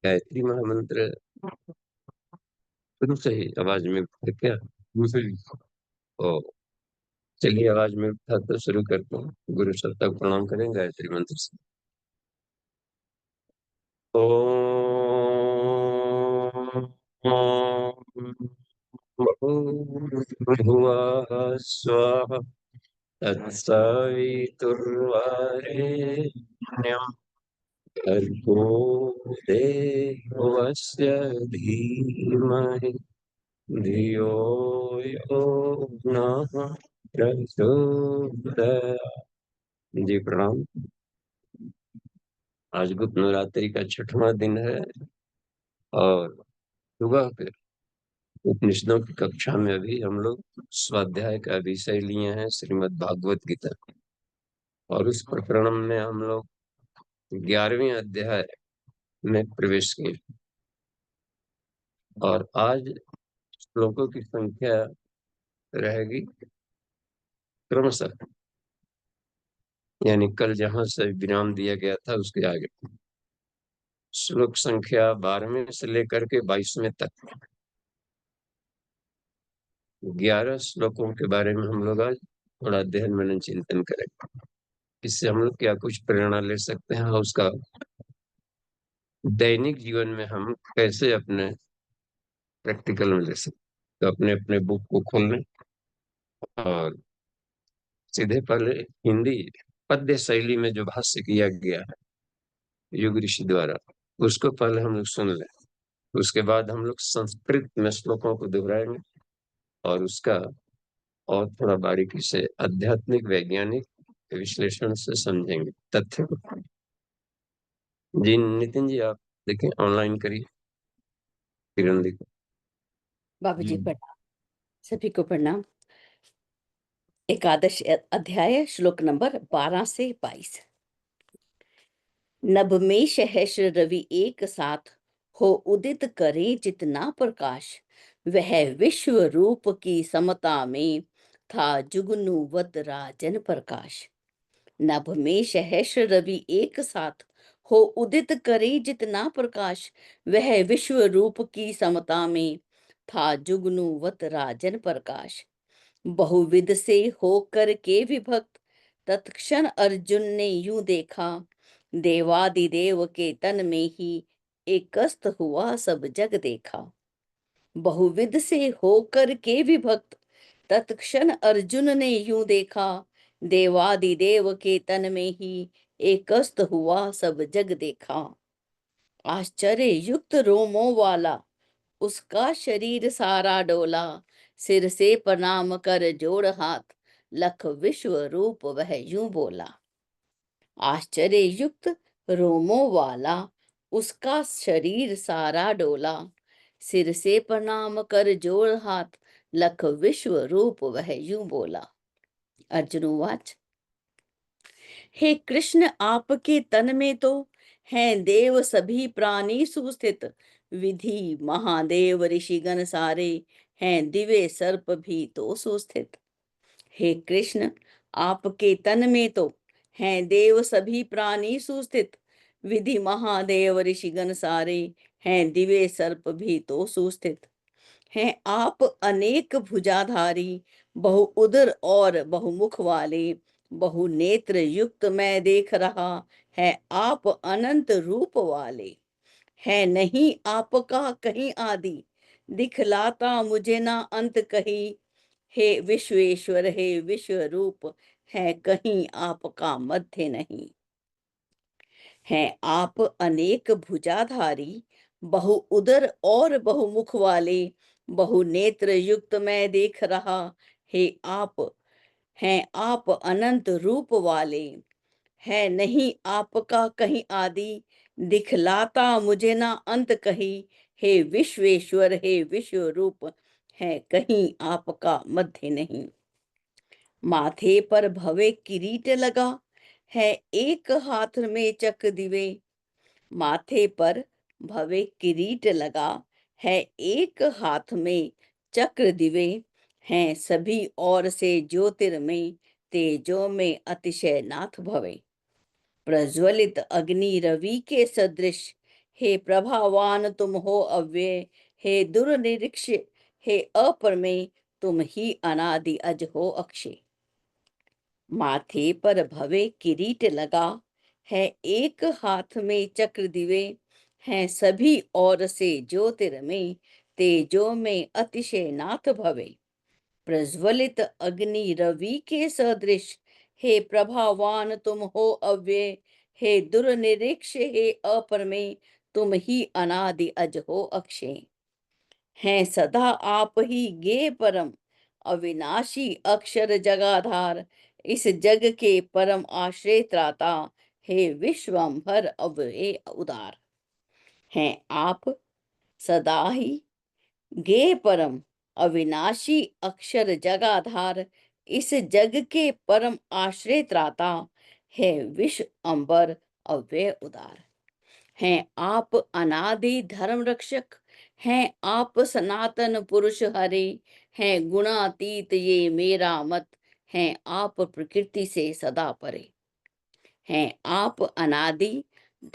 गायत्री महामंत्र शुरू से ही आवाज में है क्या? दूसरी। ओ, चलिए आवाज में था तो शुरू करते हैं। गुरु सत्ता को प्रणाम करें गायत्री मंत्र से। भुवः स्वः तत्सवितुर्वरेण्यं भर्गो देवस्य धीमहि धियो यो नः प्रचोदयात्। जी प्रणाम। आज गुप्त नवरात्रि का 6वां दिन है और सुबह के उपनिषदों की कक्षा में अभी हम लोग स्वाध्याय का विषय लिए हैं श्रीमद् भागवत गीता, और उस प्रकरण में हम लोग 11वें अध्याय में प्रवेश किए। और आज श्लोकों की संख्या रहेगी क्रमशः, यानी कल जहां से विराम दिया गया था उसके आगे श्लोक संख्या 12वें से लेकर के 22वें तक 11 श्लोकों के बारे में हम लोग आज थोड़ा अध्ययन मनन चिंतन करेंगे। इससे हम लोग क्या कुछ प्रेरणा ले सकते हैं और उसका दैनिक जीवन में हम कैसे अपने प्रैक्टिकल में ले सकते हैं। तो अपने अपने बुक को खोल लें और सीधे पहले हिंदी पद्य शैली में जो भाष्य किया गया है युग ऋषि द्वारा, उसको पहले हम लोग सुन लें। उसके बाद हम लोग संस्कृत में श्लोकों को दोहराएंगे और उसका और थोड़ा बारीकी से आध्यात्मिक वैज्ञानिक विश्लेषण से समझेंगे तथ्य को। जी नितिन जी, आप देखें ऑनलाइन करिए किरण दी को। बाबूजी प्रणाम, सभी को प्रणाम। एकादश अध्याय श्लोक नंबर 12 से 22। नभ में सहस्र रवि एक साथ हो उदित करे जितना प्रकाश, वह विश्व रूप की समता में था जुगनूवत राजन प्रकाश। नभ में सहस्र रवि एक साथ हो उदित करे जितना प्रकाश, वह विश्व रूप की समता में था जुगनूवत राजन प्रकाश। बहुविध से होकर के विभक्त तत्क्षण अर्जुन ने यूं देखा, देवादिदेव के तन में ही एकस्त हुआ सब जग देखा। बहुविध से होकर के विभक्त तत्क्षण अर्जुन ने यूं देखा, देवादिदेव के तन में ही एकस्त हुआ सब जग देखा। आश्चर्य युक्त रोमों वाला उसका शरीर सारा डोला, सिर से प्रणाम कर जोड़ हाथ, लख विश्व रूप वह यूं बोला। आश्चर्य युक्त रोमों वाला उसका शरीर सारा डोला, सिर से प्रणाम कर जोड़ हाथ, लख विश्व रूप वह यूं बोला। अर्जुन उवाच, हे कृष्ण आपके तन में तो हैं देव सभी प्राणी सुस्थित, विधि महादेव ऋषिगण सारे हैं दिव्य सर्प भी तो सुस्थित। हे कृष्ण आपके तन में तो हैं देव सभी प्राणी सुस्थित, विधि महादेव ऋषिगण सारे हैं दिव्य सर्प भी तो सुस्थित। हैं आप अनेक भुजाधारी, बहु उदर और बहुमुख वाले, बहु नेत्र युक्त मैं देख रहा, है आप अनंत रूप वाले। है नहीं आपका कहीं आदि, दिखलाता मुझे ना अंत कहीं। हे विश्वेश्वर हे विश्व रूप, है कहीं आपका मध्य नहीं। हैं आप अनेक भुजाधारी, बहु उदर और बहुमुख वाले, बहु नेत्र युक्त मैं देख रहा, हे आप हैं आप अनंत रूप वाले। है नहीं आपका कहीं आदि, दिखलाता मुझे ना अंत कहीं। हे विश्वेश्वर हे विश्व रूप, है कहीं आपका मध्य नहीं। माथे पर भवे किरीट लगा, है एक हाथ में चक्र दिवे। माथे पर भवे किरीट लगा, है एक हाथ में चक्र दिवे। हैं सभी ओर से ज्योतिर्मय, तेजो में अतिशय नाथ भवे। प्रज्वलित अग्नि रवि के सदृश, हे प्रभावान तुम हो अव्यय, हे दुर्निरीक्ष, हे अप्रमेय, तुम ही अनादि अज हो अक्षय। माथे पर भवे किरीट लगा है, एक हाथ में चक्र दिवे हैं, सभी ओर से ज्योतिर्मय, तेजो में अतिशय नाथ भवे। प्रज्वलित अग्नि रवि के सदृश, हे प्रभावान तुम हो अव्यय, हे दुर्निरीक्ष, हे अप्रमेय, तुम ही अनादि अज हो अक्षय। हैं सदा आप ही गे परम, अविनाशी अक्षर जगाधार, इस जग के परम आश्रय त्राता, हे विश्वंभर अव्यय उदार। हैं आप सदा ही गे परम, अविनाशी अक्षर जगाधार, इस जग के परम आश्रय त्राता, है विश्व अंबर अव्यय उदार। हैं आप अनादि धर्म रक्षक, हैं आप सनातन पुरुष हरे, हैं गुणातीत ये मेरा मत, हैं आप प्रकृति से सदा परे। हैं आप अनादि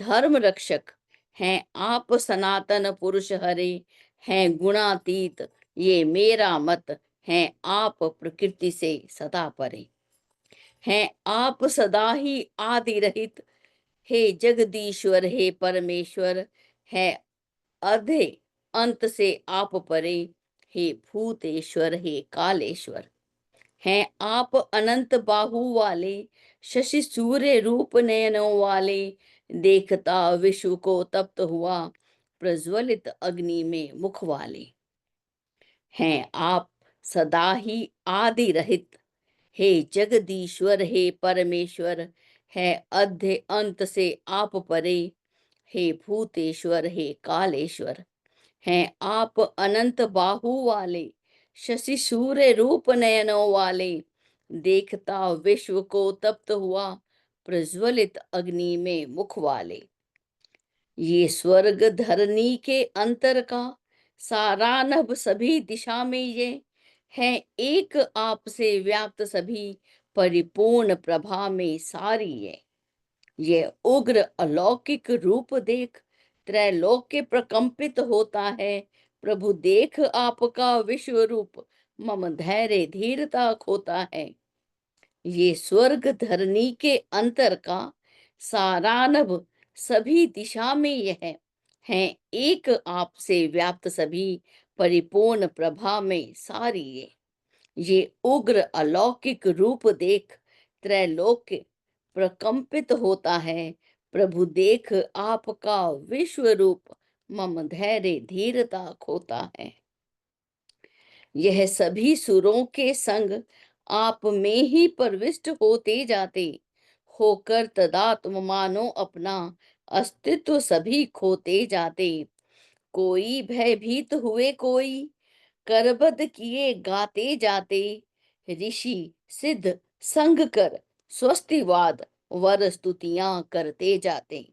धर्म रक्षक, हैं आप सनातन पुरुष हरे, हैं गुणातीत ये मेरा मत, हैं आप प्रकृति से सदा परे। हैं आप सदा ही आदि रहित, हे जगदीश्वर, हे परमेश्वर, है अधे अंत से आप परे, हे भूतेश्वर, हे कालेश्वर। हैं आप अनंत बाहु वाले, शशि सूर्य रूप नयनों वाले, देखता विश्व को तप्त हुआ, प्रज्वलित अग्नि में मुख वाले। हैं आप सदा ही आदि रहित, हे जगदीश्वर, हे परमेश्वर, है अध्य अंत से आप परे, हे भूतेश्वर, हे कालेश्वर। हैं आप अनंत बाहु वाले, शशि सूर्य रूप नयनों वाले, देखता विश्व को तप्त हुआ, प्रज्वलित अग्नि में मुख वाले। ये स्वर्ग धरनी के अंतर का सारा नभ सभी दिशा में ये है, एक आपसे व्याप्त सभी परिपूर्ण प्रभा में सारी ये उग्र अलौकिक रूप देख त्रैलोक्य प्रकंपित होता है, प्रभु देख आपका विश्व रूप, मम धैर्य धीरता खोता है। ये स्वर्ग धरनी के अंतर का सारानभ सभी दिशा में यह है, एक आपसे व्याप्त सभी परिपूर्ण प्रभा में सारी ये उग्र अलौकिक रूप देख त्रैलोक्य प्रकंपित होता है, प्रभु देख आपका विश्व रूप, मम धैर्य धीरता खोता है। यह सभी सुरों के संग आप में ही प्रविष्ट होते जाते, होकर तदात्म मानो अपना अस्तित्व सभी खोते जाते। कोई भयभीत हुए, कोई करबद्ध किए गाते जाते, ऋषि सिद्ध संग कर स्वस्तिवाद वर स्तुतियां करते जाते।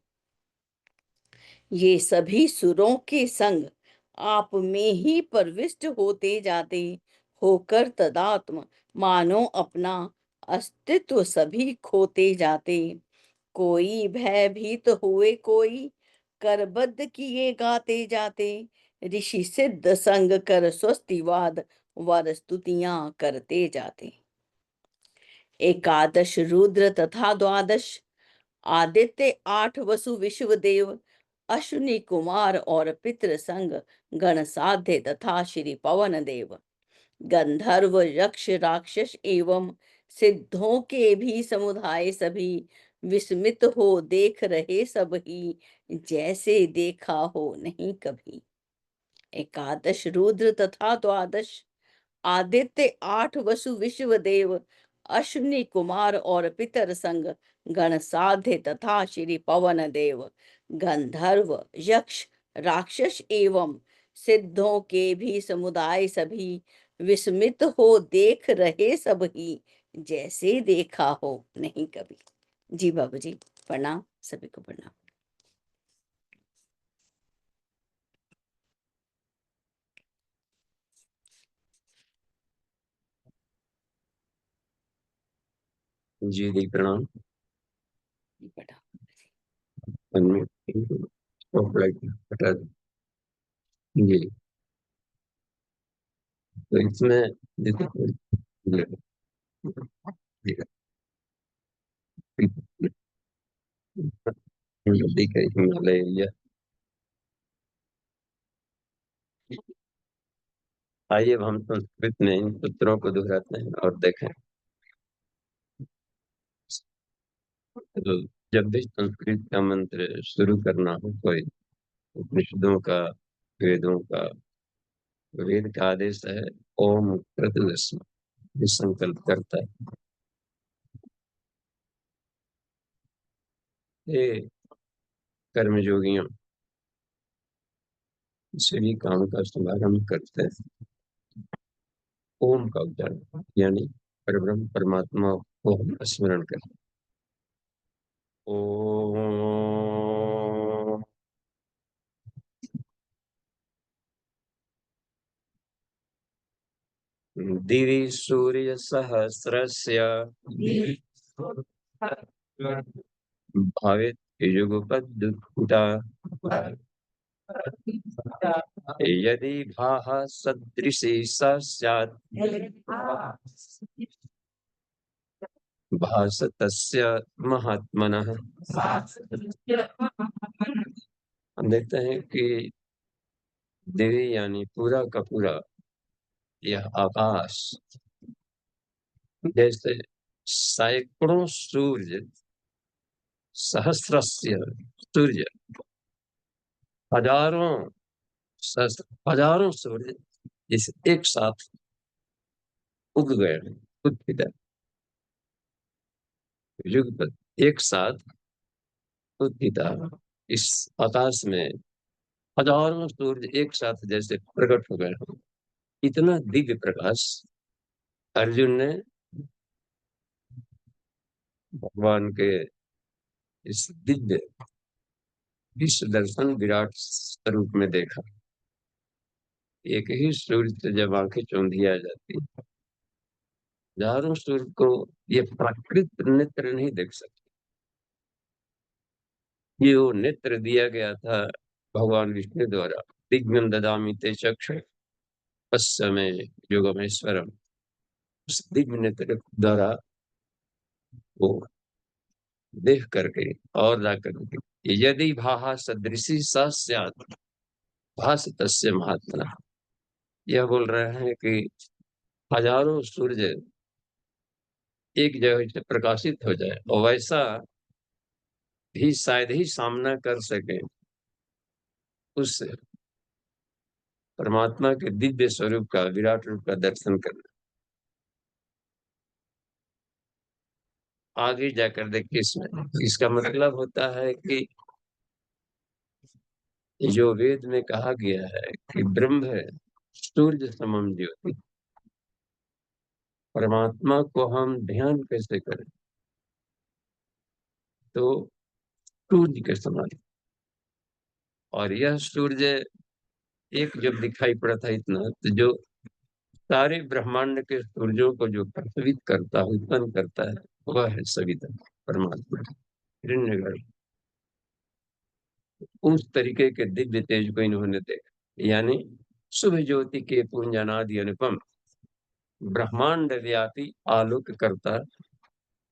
ये सभी सुरों के संग आप में ही प्रविष्ट होते जाते, होकर तदात्म मानो अपना अस्तित्व सभी खोते जाते। कोई भयभीत हुए, कोई करबद्ध किए गाते जाते, ऋषि सिद्ध संग कर स्वस्तिवाद वर स्तुतियां करते जाते। एकादश रुद्र तथा द्वादश आदित्य, आठ वसु विश्वदेव, अश्विनी कुमार और पितृ संग गण साध्य तथा श्री पवन देव, गंधर्व यक्ष राक्षस एवं सिद्धों के भी समुदाय सभी, विस्मित हो देख रहे सब ही, जैसे देखा हो नहीं कभी। एकादश रुद्र तथा द्वादश आदित्य, आठ वसु विश्वदेव, अश्विनी कुमार और पितर संग गण साध्य तथा श्री पवन देव, गंधर्व यक्ष राक्षस एवं सिद्धों के भी समुदाय सभी, विस्मित हो देख रहे सब ही, जैसे देखा हो नहीं कभी। जी बाबू जी, प्रणाम, सभी को प्रणाम। जी दी प्रणाम। जी प्रणाम। अनम्यूट। फ्लाइट हटा जी। तो इसमें जैसे नदी का हिमालय एरिया। आइए अब हम संस्कृत में इन सूत्रों को दोहराते हैं और देखें। तो जब भी संस्कृत का मंत्र शुरू करना हो कोई, उपनिषदों का, वेदों का, वेद का आदेश है ओम क्रतुस्म, ये संकल्प करता है। ये कर्मयोगियों इसी काम का शुभारंभ करते हैं ओम का उच्चारण, यानी परब्रह्म परमात्मा को हम स्मरण करें। ओम। दिवि सूर्य सहस्रस्य भावेत युगपदुत्थिता यदि भाः सदृशी स स्यात् भासतस्य महात्मनः। हम देखते हैं कि दिव्य यानी पूरा का पूरा यह आकाश जैसे सैकड़ों सूर्य, सहस्रस्य सूर्य, हजारों सहस्र हजारों सूर्य इस एक साथ उग गए, उत्थित युगपत, एक साथ उत्थित, इस आकाश में हजारों सूर्य एक साथ जैसे प्रकट हो गए। इतना दिव्य प्रकाश अर्जुन ने भगवान के इस दिव्य विश्व दर्शन विराट स्वरूप में देखा। एक ही सूर्य से जब आंखें चौंधी आ जाती, हजारों सूर्य को ये प्राकृत नेत्र नहीं देख सकते। ये वो नेत्र दिया गया था भगवान विष्णु द्वारा, दिग्गम ददामि ते चक्षु पश्य में योगमेश्वरम। उस दिव्य नेत्र द्वारा वो देख करके और ला करके यदि भाहा सदृशी स स्यात् भास तस्य महात्मना, यह बोल रहे हैं कि हजारों सूर्य एक जगह से प्रकाशित हो जाए और वैसा भी शायद ही सामना कर सके उस परमात्मा के दिव्य स्वरूप का, विराट रूप का दर्शन करना। आगे जाकर देखिए इसमें इसका मतलब होता है कि जो वेद में कहा गया है कि ब्रह्म है सूर्य समम ज्योति, परमात्मा को हम ध्यान कैसे करें, तो सूर्य के समान। और यह सूर्य एक जब दिखाई पड़ा था इतना, तो जो सारे ब्रह्मांड के सूर्यों को जो प्रज्वलित करता है, उत्पन्न करता है, वह है सविता परमात्मा, हिरण्यगर्भ। उस तरीके के दिव्य तेज को इन्होंने देखा, यानी शुभ ज्योति के पुंजनादि अनुपम ब्रह्मांड व्यापी आलोक करता।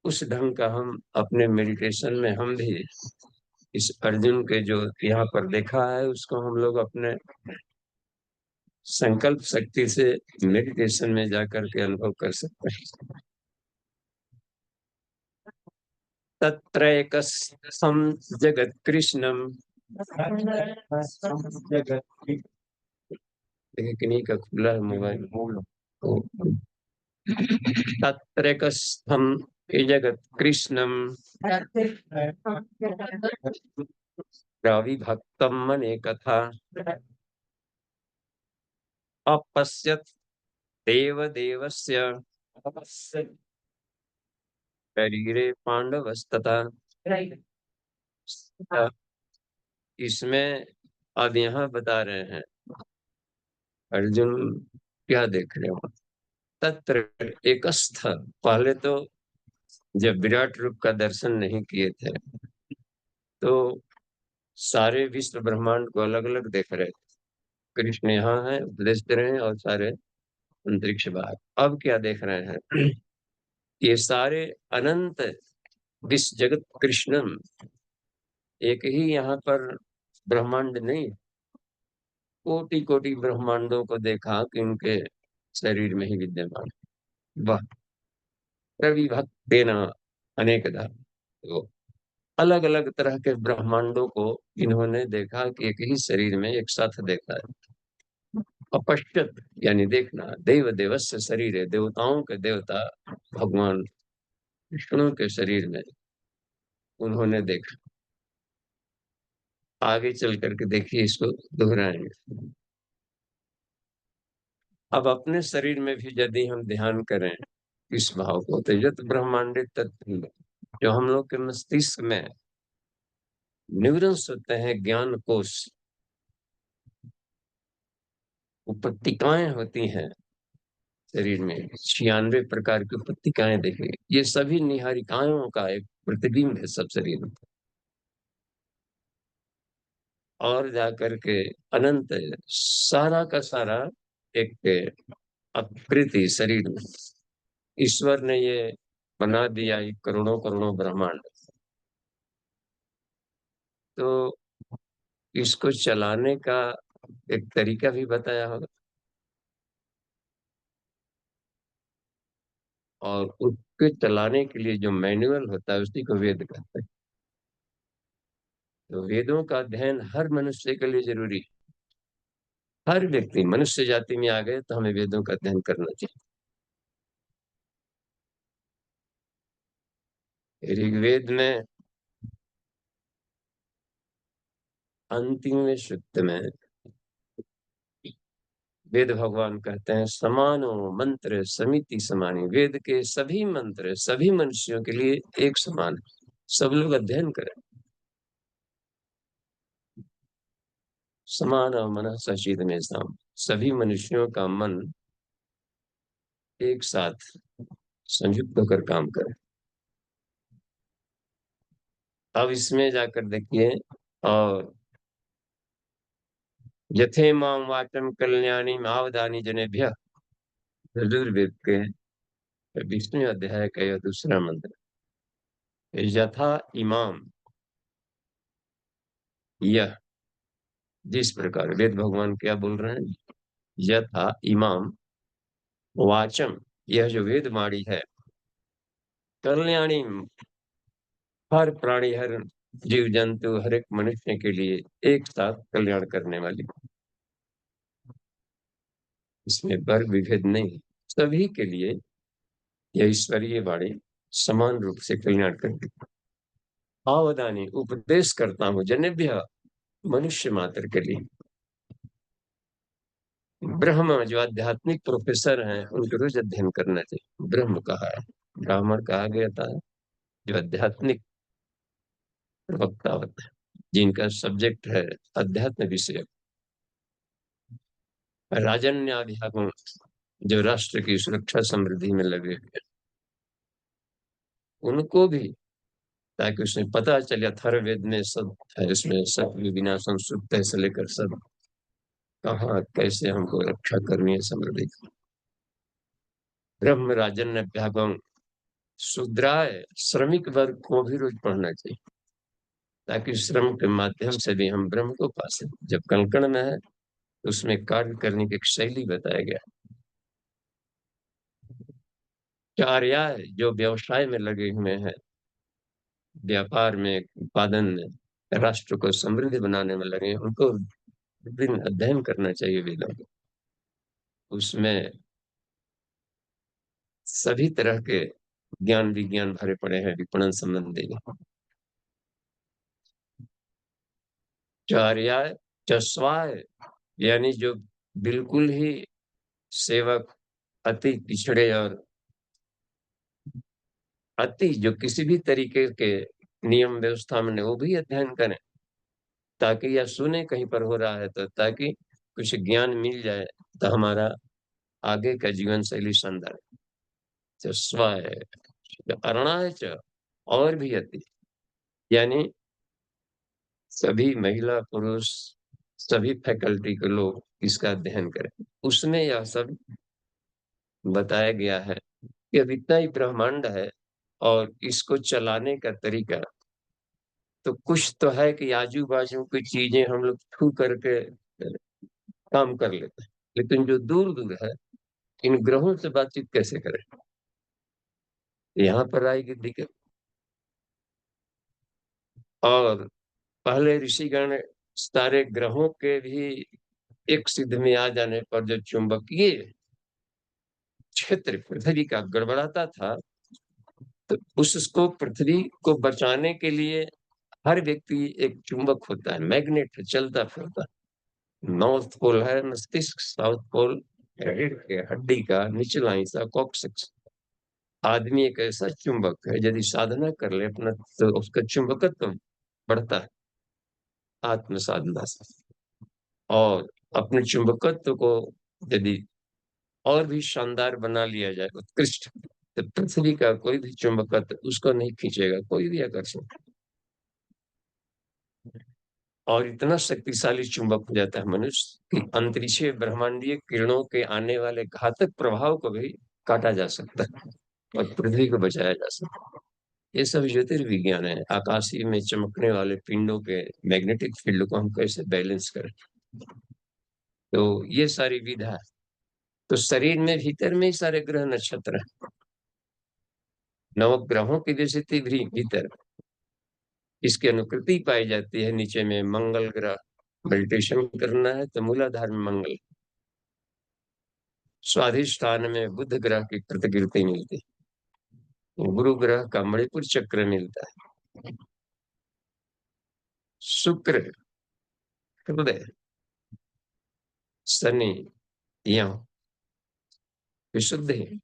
उस ढंग का हम अपने मेडिटेशन में हम भी इस अर्जुन के जो यहाँ पर देखा है उसको हम लोग अपने संकल्प शक्ति से मेडिटेशन में जाकर के अनुभव कर सकते हैं। तत्रैकस्थं जगत्कृष्णं, देखिए किन्हीं का खुला है मोबाइल। तो तत्रैकस्थं जगत्कृष्णं रविभक्तं मनेकथा अपश्यत् देवदेवस्य शरीरे पांडवस्तथा। इसमें अब यहाँ बता रहे हैं अर्जुन क्या देख रहे हो। तत्र एकस्थ, पहले तो जब विराट रूप का दर्शन नहीं किए थे तो सारे विश्व ब्रह्मांड को अलग अलग देख रहे थे। कृष्ण यहाँ है, उपदेश दे रहे हैं, और सारे अंतरिक्ष बाहर। अब क्या देख रहे हैं? ये सारे अनंत विश्व जगत कृष्णम, एक ही यहाँ पर ब्रह्मांड नहीं, कोटि कोटि ब्रह्मांडों को देखा कि उनके शरीर में ही विद्यमान। वह प्रविभक्तेन अनेकधा, तो अलग अलग तरह के ब्रह्मांडों को इन्होंने देखा कि एक ही शरीर में एक साथ देखा है। अपश्यत यानी देखना, देव देवस्य शरीर है, देवताओं के देवता भगवान विष्णु के शरीर में उन्होंने देखा। आगे चल करके देखिए, इसको दोहराएंगे। अब अपने शरीर में भी यदि हम ध्यान करें इस भाव को, तो यत ब्रह्मांडित तत्व, जो हम लोग के मस्तिष्क में न्यूरॉन्स होते हैं, ज्ञान कोश, वो पट्टिकाएं होती हैं शरीर में, 96 प्रकार की पट्टिकाएं देखिए, ये सभी निहारिकाओं का एक प्रतिबिंब है सब शरीर में। और जाकर के अनंत सारा का सारा एक आकृति शरीर में ईश्वर ने ये बना दिया, ये करोड़ों करोड़ों ब्रह्मांड। तो इसको चलाने का एक तरीका भी बताया होगा, और उसके चलाने के लिए जो मैनुअल होता है उसी को वेद कहते हैं। तो वेदों का अध्ययन हर मनुष्य के लिए जरूरी है। हर व्यक्ति मनुष्य जाति में आ गए तो हमें वेदों का अध्ययन करना चाहिए। ऋग्वेद में अंतिम सूक्त में वेद भगवान कहते हैं, समानो मंत्र समिति समानी, वेद के सभी मंत्र सभी मनुष्यों के लिए एक समान है, सब लोग अध्ययन करें। समान मन सचिद में साम, सभी मनुष्यों का मन एक साथ संयुक्त होकर काम करे। अब इसमें जाकर देखिए, और यथे माम वाचम कल्याणी मावधानी जनेभ्य, यजुर्वेद के 20वें अध्याय का यह दूसरा मंत्र, यथा इमाम, यह जिस प्रकार, वेद भगवान क्या बोल रहे हैं, यथा इमाम वाचम, यह जो वेद वाणी है, कल्याणी, हर प्राणी हर जीव जंतु हर एक मनुष्य के लिए एक साथ कल्याण करने वाली, इसमें वर्ग विभेद नहीं, सभी के लिए यह ईश्वरीय वाणी समान रूप से कल्याण करती। आवधानी, उपदेश करता हूं, जनेभ्य, मनुष्य मात्र के लिए। ब्रह्म, जो आध्यात्मिक प्रोफेसर हैं, उनको रोज अध्ययन करना चाहिए। ब्रह्म कहा है, ब्राह्मण कहा गया था जो आध्यात्मिक प्रवक्ता होता है, जिनका सब्जेक्ट है अध्यात्म विषय। राजन्याध्यात्म, जो राष्ट्र की सुरक्षा समृद्धि में लगे हुए, उनको भी, ताकि उसमें पता चले अथर्ववेद में सब है, इसमें सब विनाशम सुप्त से लेकर सब कहाँ कैसे हमको रक्षा करनी है समृद्धि। ब्रह्म राजन्य अध्यागम, शूद्राय श्रमिक वर्ग को भी रोज पढ़ना चाहिए, ताकि श्रम के माध्यम से भी हम ब्रह्म को पा सकें। जब कंकण में है तो उसमें कार्य करने की एक शैली बताया गया। कार्याय, जो व्यवसाय में लगे हुए हैं, व्यापार में, उत्पादन में, राष्ट्र को समृद्ध बनाने में लगे हैं, उनको दिन अध्ययन करना चाहिए वेदों को। उसमें सभी तरह के ज्ञान विज्ञान भरे पड़े हैं, विपणन संबंधी। चार्याय चस्वाय, यानी जो बिल्कुल ही सेवक, अति पिछड़े और अति जो किसी भी तरीके के नियम व्यवस्था में, वो भी अध्ययन करें, ताकि या सुने कहीं पर हो रहा है तो ताकि कुछ ज्ञान मिल जाए, तो हमारा आगे का जीवन शैली शानदार। स्वाय अरणाय च, और भी अति, यानी सभी महिला पुरुष सभी फैकल्टी के लोग इसका अध्ययन करें। उसमें यह सब बताया गया है कि अब इतना ही ब्रह्मांड है और इसको चलाने का तरीका तो कुछ तो है कि आजू बाजू की चीजें हम लोग छू करके काम कर लेते हैं, लेकिन जो दूर दूर है इन ग्रहों से बातचीत कैसे करें, यहाँ पर आएगी दिक्कत। और पहले ऋषिगण सारे ग्रहों के भी एक सिद्ध में आ जाने पर जो चुंबकीय क्षेत्र पृथ्वी का गड़बड़ाता था, तो उसको पृथ्वी को बचाने के लिए हर व्यक्ति एक चुंबक होता है, मैग्नेट है, चलता फिरता। नॉर्थ पोल है मस्तिष्क, साउथ पोल रीढ़ के हड्डी का निचला हिस्सा कॉक्सिक्स। आदमी एक ऐसा चुंबक है, यदि साधना कर ले अपना तो उसका चुंबकत्व बढ़ता है आत्म साधना से। और अपने चुंबकत्व को यदि और भी शानदार बना लिया जाए, उत्कृष्ट, तो पृथ्वी का कोई भी चुंबकत्व उसको नहीं खींचेगा, कोई भी आकर्षण। और इतना शक्तिशाली चुंबक हो जाता है मनुष्य कि अंतरिक्षीय ब्रह्मांडीय किरणों के आने वाले घातक प्रभाव को भी काटा जा सकता है और पृथ्वी को बचाया जा सकता है। ये सब ज्योतिर्विज्ञान है, आकाशीय में चमकने वाले पिंडों के मैग्नेटिक फील्ड को हम कैसे बैलेंस करें, तो ये सारी विधा है। तो शरीर में भीतर में ही सारे ग्रह नक्षत्र हैं, नवग्रहों की जैसे भी भीतर इसकी अनुकृति पाई जाती है। नीचे में मंगल ग्रह, मेडिटेशन करना है तो मूलाधार में मंगल, स्वाधिष्ठान में बुध ग्रह की प्रतिकृति मिलती है, गुरु ग्रह का मणिपुर चक्र मिलता है, शुक्र हृदय, शनि यम विशुद्धि,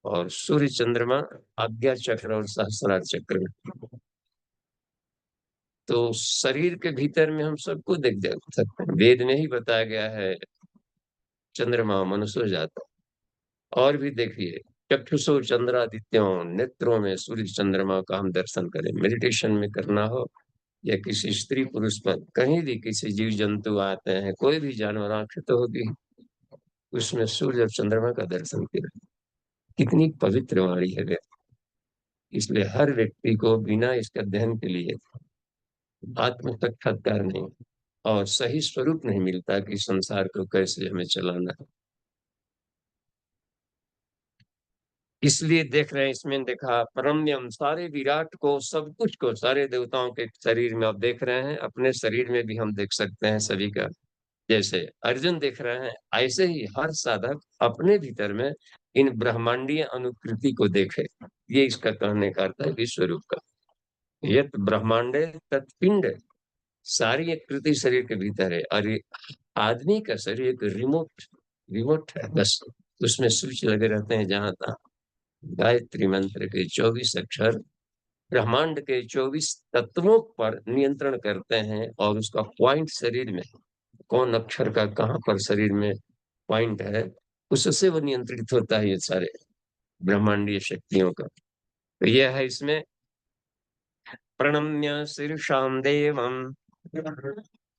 और सूर्य चंद्रमा आज्ञा चक्र और सहस्रार चक्र में। तो शरीर के भीतर में हम सबको देख सकते हैं, वेद में ही बताया गया है चंद्रमा मनुष्य जाता। और भी देखिए, चक्षुषो चंद्रादित्यों, नेत्रों में सूर्य चंद्रमा का हम दर्शन करें, मेडिटेशन में करना हो या किसी स्त्री पुरुष पर, कहीं भी किसी जीव जंतु आते हैं, कोई भी जानवर आंखें तो होगी, उसमें सूर्य और चंद्रमा का दर्शन करें। कितनी पवित्र वाणी है वे। इसलिए हर व्यक्ति को बिना इसके अध्ययन के लिए आत्म साक्षात्कार नहीं और सही स्वरूप नहीं मिलता कि संसार को कैसे हमें चलाना है। इसलिए देख रहे हैं, इसमें देखा परम्यम, सारे विराट को, सब कुछ को, सारे देवताओं के शरीर में आप देख रहे हैं, अपने शरीर में भी हम देख सकते हैं सभी का। जैसे अर्जुन देख रहे हैं, ऐसे ही हर साधक अपने भीतर में इन ब्रह्मांडीय अनुकृति को देखे। ये इसका कहने का अर्थ है विश्व रूप का। यत ब्रह्मांडे तत्पिंड, सारी एक कृति शरीर के भीतर है। और ये आदमी का शरीर एक रिमोट रिमोट है बस, उसमें स्विच लगे रहते हैं जहां तहाँ। गायत्री मंत्र के 24 अक्षर ब्रह्मांड के 24 तत्वों पर नियंत्रण करते हैं, और उसका पॉइंट शरीर में, कौन अक्षर का कहाँ पर शरीर में पॉइंट है, उससे वो नियंत्रित होता है ये सारे ब्रह्मांडीय शक्तियों का। तो यह है इसमें प्रणम्य शीर्षाम देवम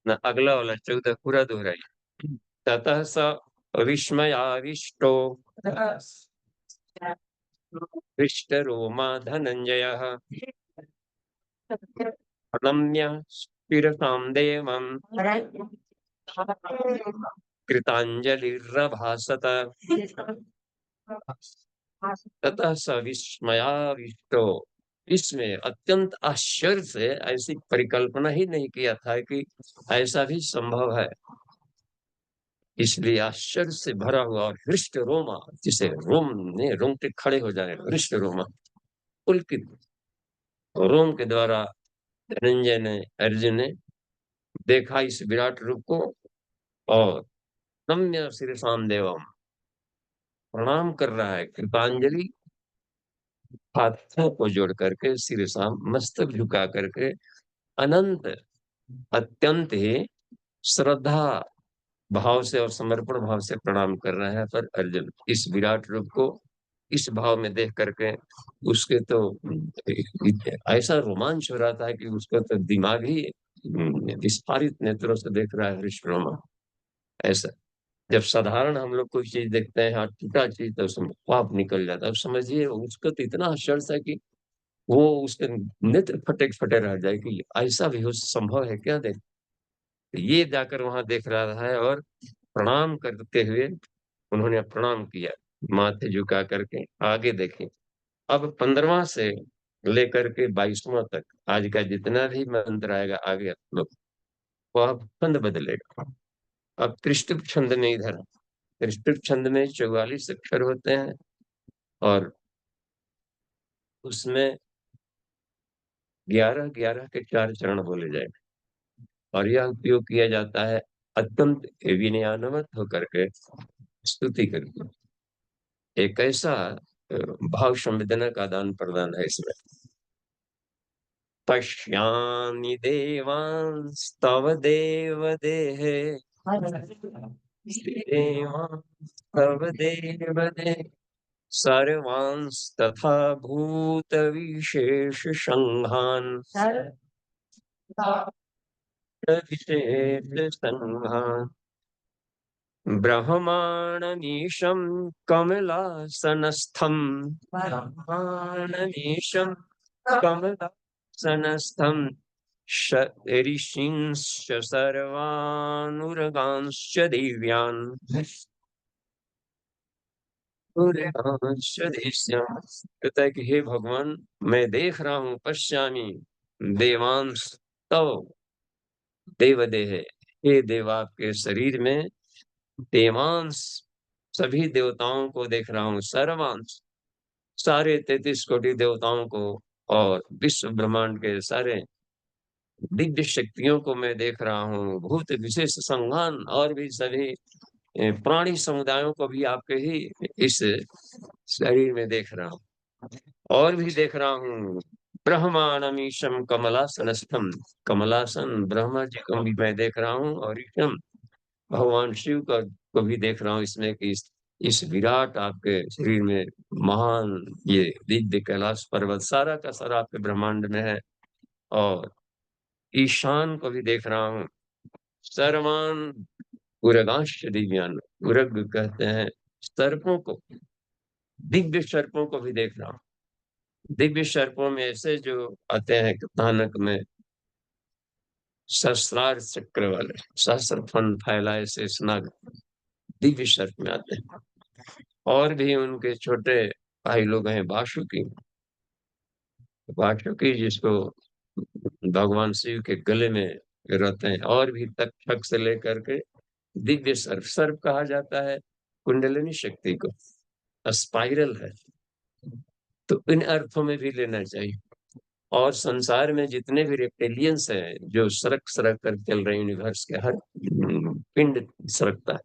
न, अगला वाला 14 पूरा दोहराई। ततः स विस्मयाविष्टो हृष्टरोमा धनंजयः प्रणम्य शिरसां देवं कृतांजलिर्भासत। ततः स विस्मयाविष्टो, इसमें अत्यंत आश्चर्य से, ऐसी परिकल्पना ही नहीं किया था कि ऐसा भी संभव है, इसलिए आश्चर्य से भरा हुआ और हृष्ट रोमा, जिसे रोम ने रोंगटे खड़े हो जाए, हृष्ट रोमा पुलकित रोम के द्वारा धनंजय ने, अर्जुन ने देखा इस विराट रूप को, और नम्य शीर्षाम देवम, प्रणाम कर रहा है, कृपांजलि, हाथों को जोड़ करके, शीर्षाम मस्तक झुका करके, अनंत अत्यंत ही श्रद्धा भाव से और समर्पण भाव से प्रणाम कर रहा है पर अर्जुन इस विराट रूप को, इस भाव में देख करके उसके तो ऐसा रोमांच हो रहा था कि उसका तो दिमाग ही विस्फारित नेत्रों से देख रहा है हरीश। ऐसा जब साधारण हम लोग कोई चीज देखते हैं, हाँ टूटा चीज, तो उसमें पाप निकल जाता है। अब समझिए उसको तो इतना आश्चर्य था कि वो उसके नेत्र फटे फटे रह जाए कि ऐसा भी हो संभव है क्या। देख, ये जाकर वहां देख रहा है और प्रणाम करते हुए उन्होंने प्रणाम किया, माथे झुका करके आगे देखे। अब 15वां से लेकर के 22वां तक आज का जितना भी मंत्र आएगा आगे आप लोग, वह छंद बदलेगा। अब त्रिष्टुप छंद में इधर, त्रिष्टुप छंद में 44 अक्षर होते हैं और उसमें 11-11 के 4 चरण बोले जाए, और यह उपयोग किया जाता है अत्यंत विनयान्वित होकर के स्तुति करके। एक ऐसा भाव संवेदना का आदान प्रदान है इसमें। पश्यामि देवांस्तव देवदेहे देवांस्तव देवदेहे सर्वांस्तथा भूतविशेष संघान् विशेष संघान् ब्रह्माणमीशं कमलासनस्थं ब्रह्माणमीशं कमलासनस्थं ऋषींश्च सर्वानुरगांश्च दिव्यान् उरगांश्च दिव्यान्। कहता है कि हे भगवान, मैं देख रहा हूँ, पश्यामि देवांश तव देवदेह, हे देव आपके शरीर में देवांश सभी देवताओं को देख रहा हूँ, सर्वांश सारे 33 कोटि देवताओं को, और विश्व ब्रह्मांड के सारे दिव्य शक्तियों को मैं देख रहा हूँ, भूत विशेष संघान और भी सभी प्राणी समुदायों को भी आपके ही इस शरीर में देख रहा हूँ, और भी देख रहा हूँ। ब्रह्मांडमीशम कमलासनस्थम, कमलासन ब्रह्मा जी को भी मैं देख रहा हूँ, और ईशम भगवान शिव का को भी देख रहा हूँ इसमें कि इस विराट आपके शरीर में महान ये दिव्य कैलाश पर्वत सारा का सारा आपके ब्रह्मांड में है, और ईशान को भी देख रहा हूँ। सर्वान उरगांश दिव्यान, उरग कहते हैं सर्पों को, दिव्य सर्पों को भी देख रहा हूँ। दिव्य सर्पों में ऐसे जो आते हैं कथानक में, सहस्रार चक्र वाले, सहस्र फन फैलाए से स्नाग, दिव्य सर्प में आते हैं। और भी उनके छोटे भाई लोग हैं वासुकी, वासुकी जिसको भगवान शिव के गले में रहते हैं, और भी तक्षक से लेकर के दिव्य सर्प, सर्प कहा जाता है कुंडलिनी शक्ति को, स्पाइरल है, तो इन अर्थों में भी लेना चाहिए। और संसार में जितने भी रेप्टिलियंस हैं जो सरक सरक कर चल रहे यूनिवर्स के हर पिंड सरकता है,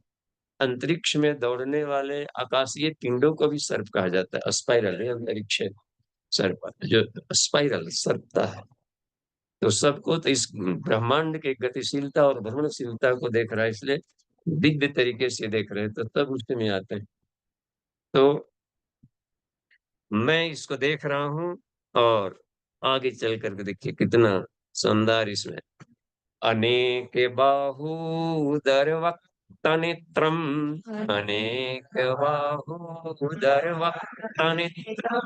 अंतरिक्ष में दौड़ने वाले आकाशीय पिंडों को भी सर्प कहा जाता है, स्पाइरल है अंतरिक्ष सर्प जो स्पाइरल सरकता है। तो सबको तो इस ब्रह्मांड की गतिशीलता और भ्रमणशीलता को देख रहा है, इसलिए दिव्य तरीके से देख रहे हैं, तो तब उसमें आते हैं। तो मैं इसको देख रहा हूँ, और आगे चल करके देखिए कितना शानदार इसमें। अनेक बाहूदर वक्त नेत्रम, अनेक बाहूदर वक्त नेत्रम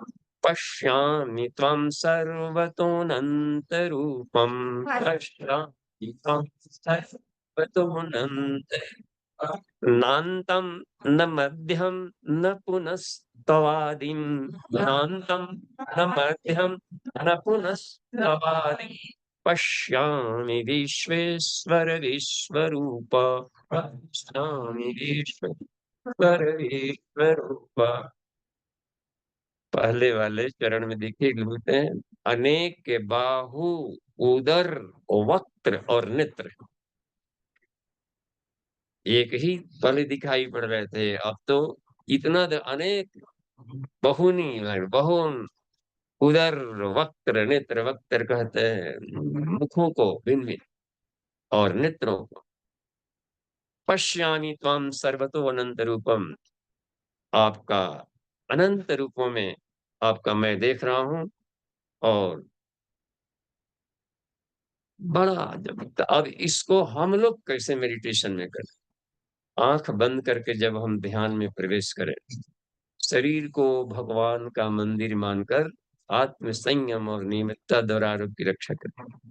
पश्यामि त्वं सर्वतोऽनन्तरूपम्, पश्यामि त्वं सर्वतोऽनन्त नान्तं न मध्यं न पुनस्तवादिं, नान्तं न मध्यं न पुनस्तवादिं पश्यामि विश्वेश्वर विश्वरूप, पश्यामि विश्वेश्वर विश्वरूप। पहले वाले चरण में देखिए बोलते हैं अनेक के बाहु, उदर, वक्त्र और नेत्र एक ही पहले दिखाई पड़ रहे थे, अब तो इतना अनेक बहुनी बहुन, उदर वक्त्र नेत्र, वक्त्र कहते हैं मुखों को भिन्न भिन्न, और नेत्रों को। पश्यामि त्वाम सर्वतो अनंत रूपम, आपका अनंत रूपों में आपका मैं देख रहा हूँ। और बड़ा जब अब इसको हम लोग कैसे मेडिटेशन में करें? आंख बंद करके जब हम ध्यान में प्रवेश करें, शरीर को भगवान का मंदिर मानकर आत्म संयम और नियमितता द्वारा आरोग्य की रक्षा करें।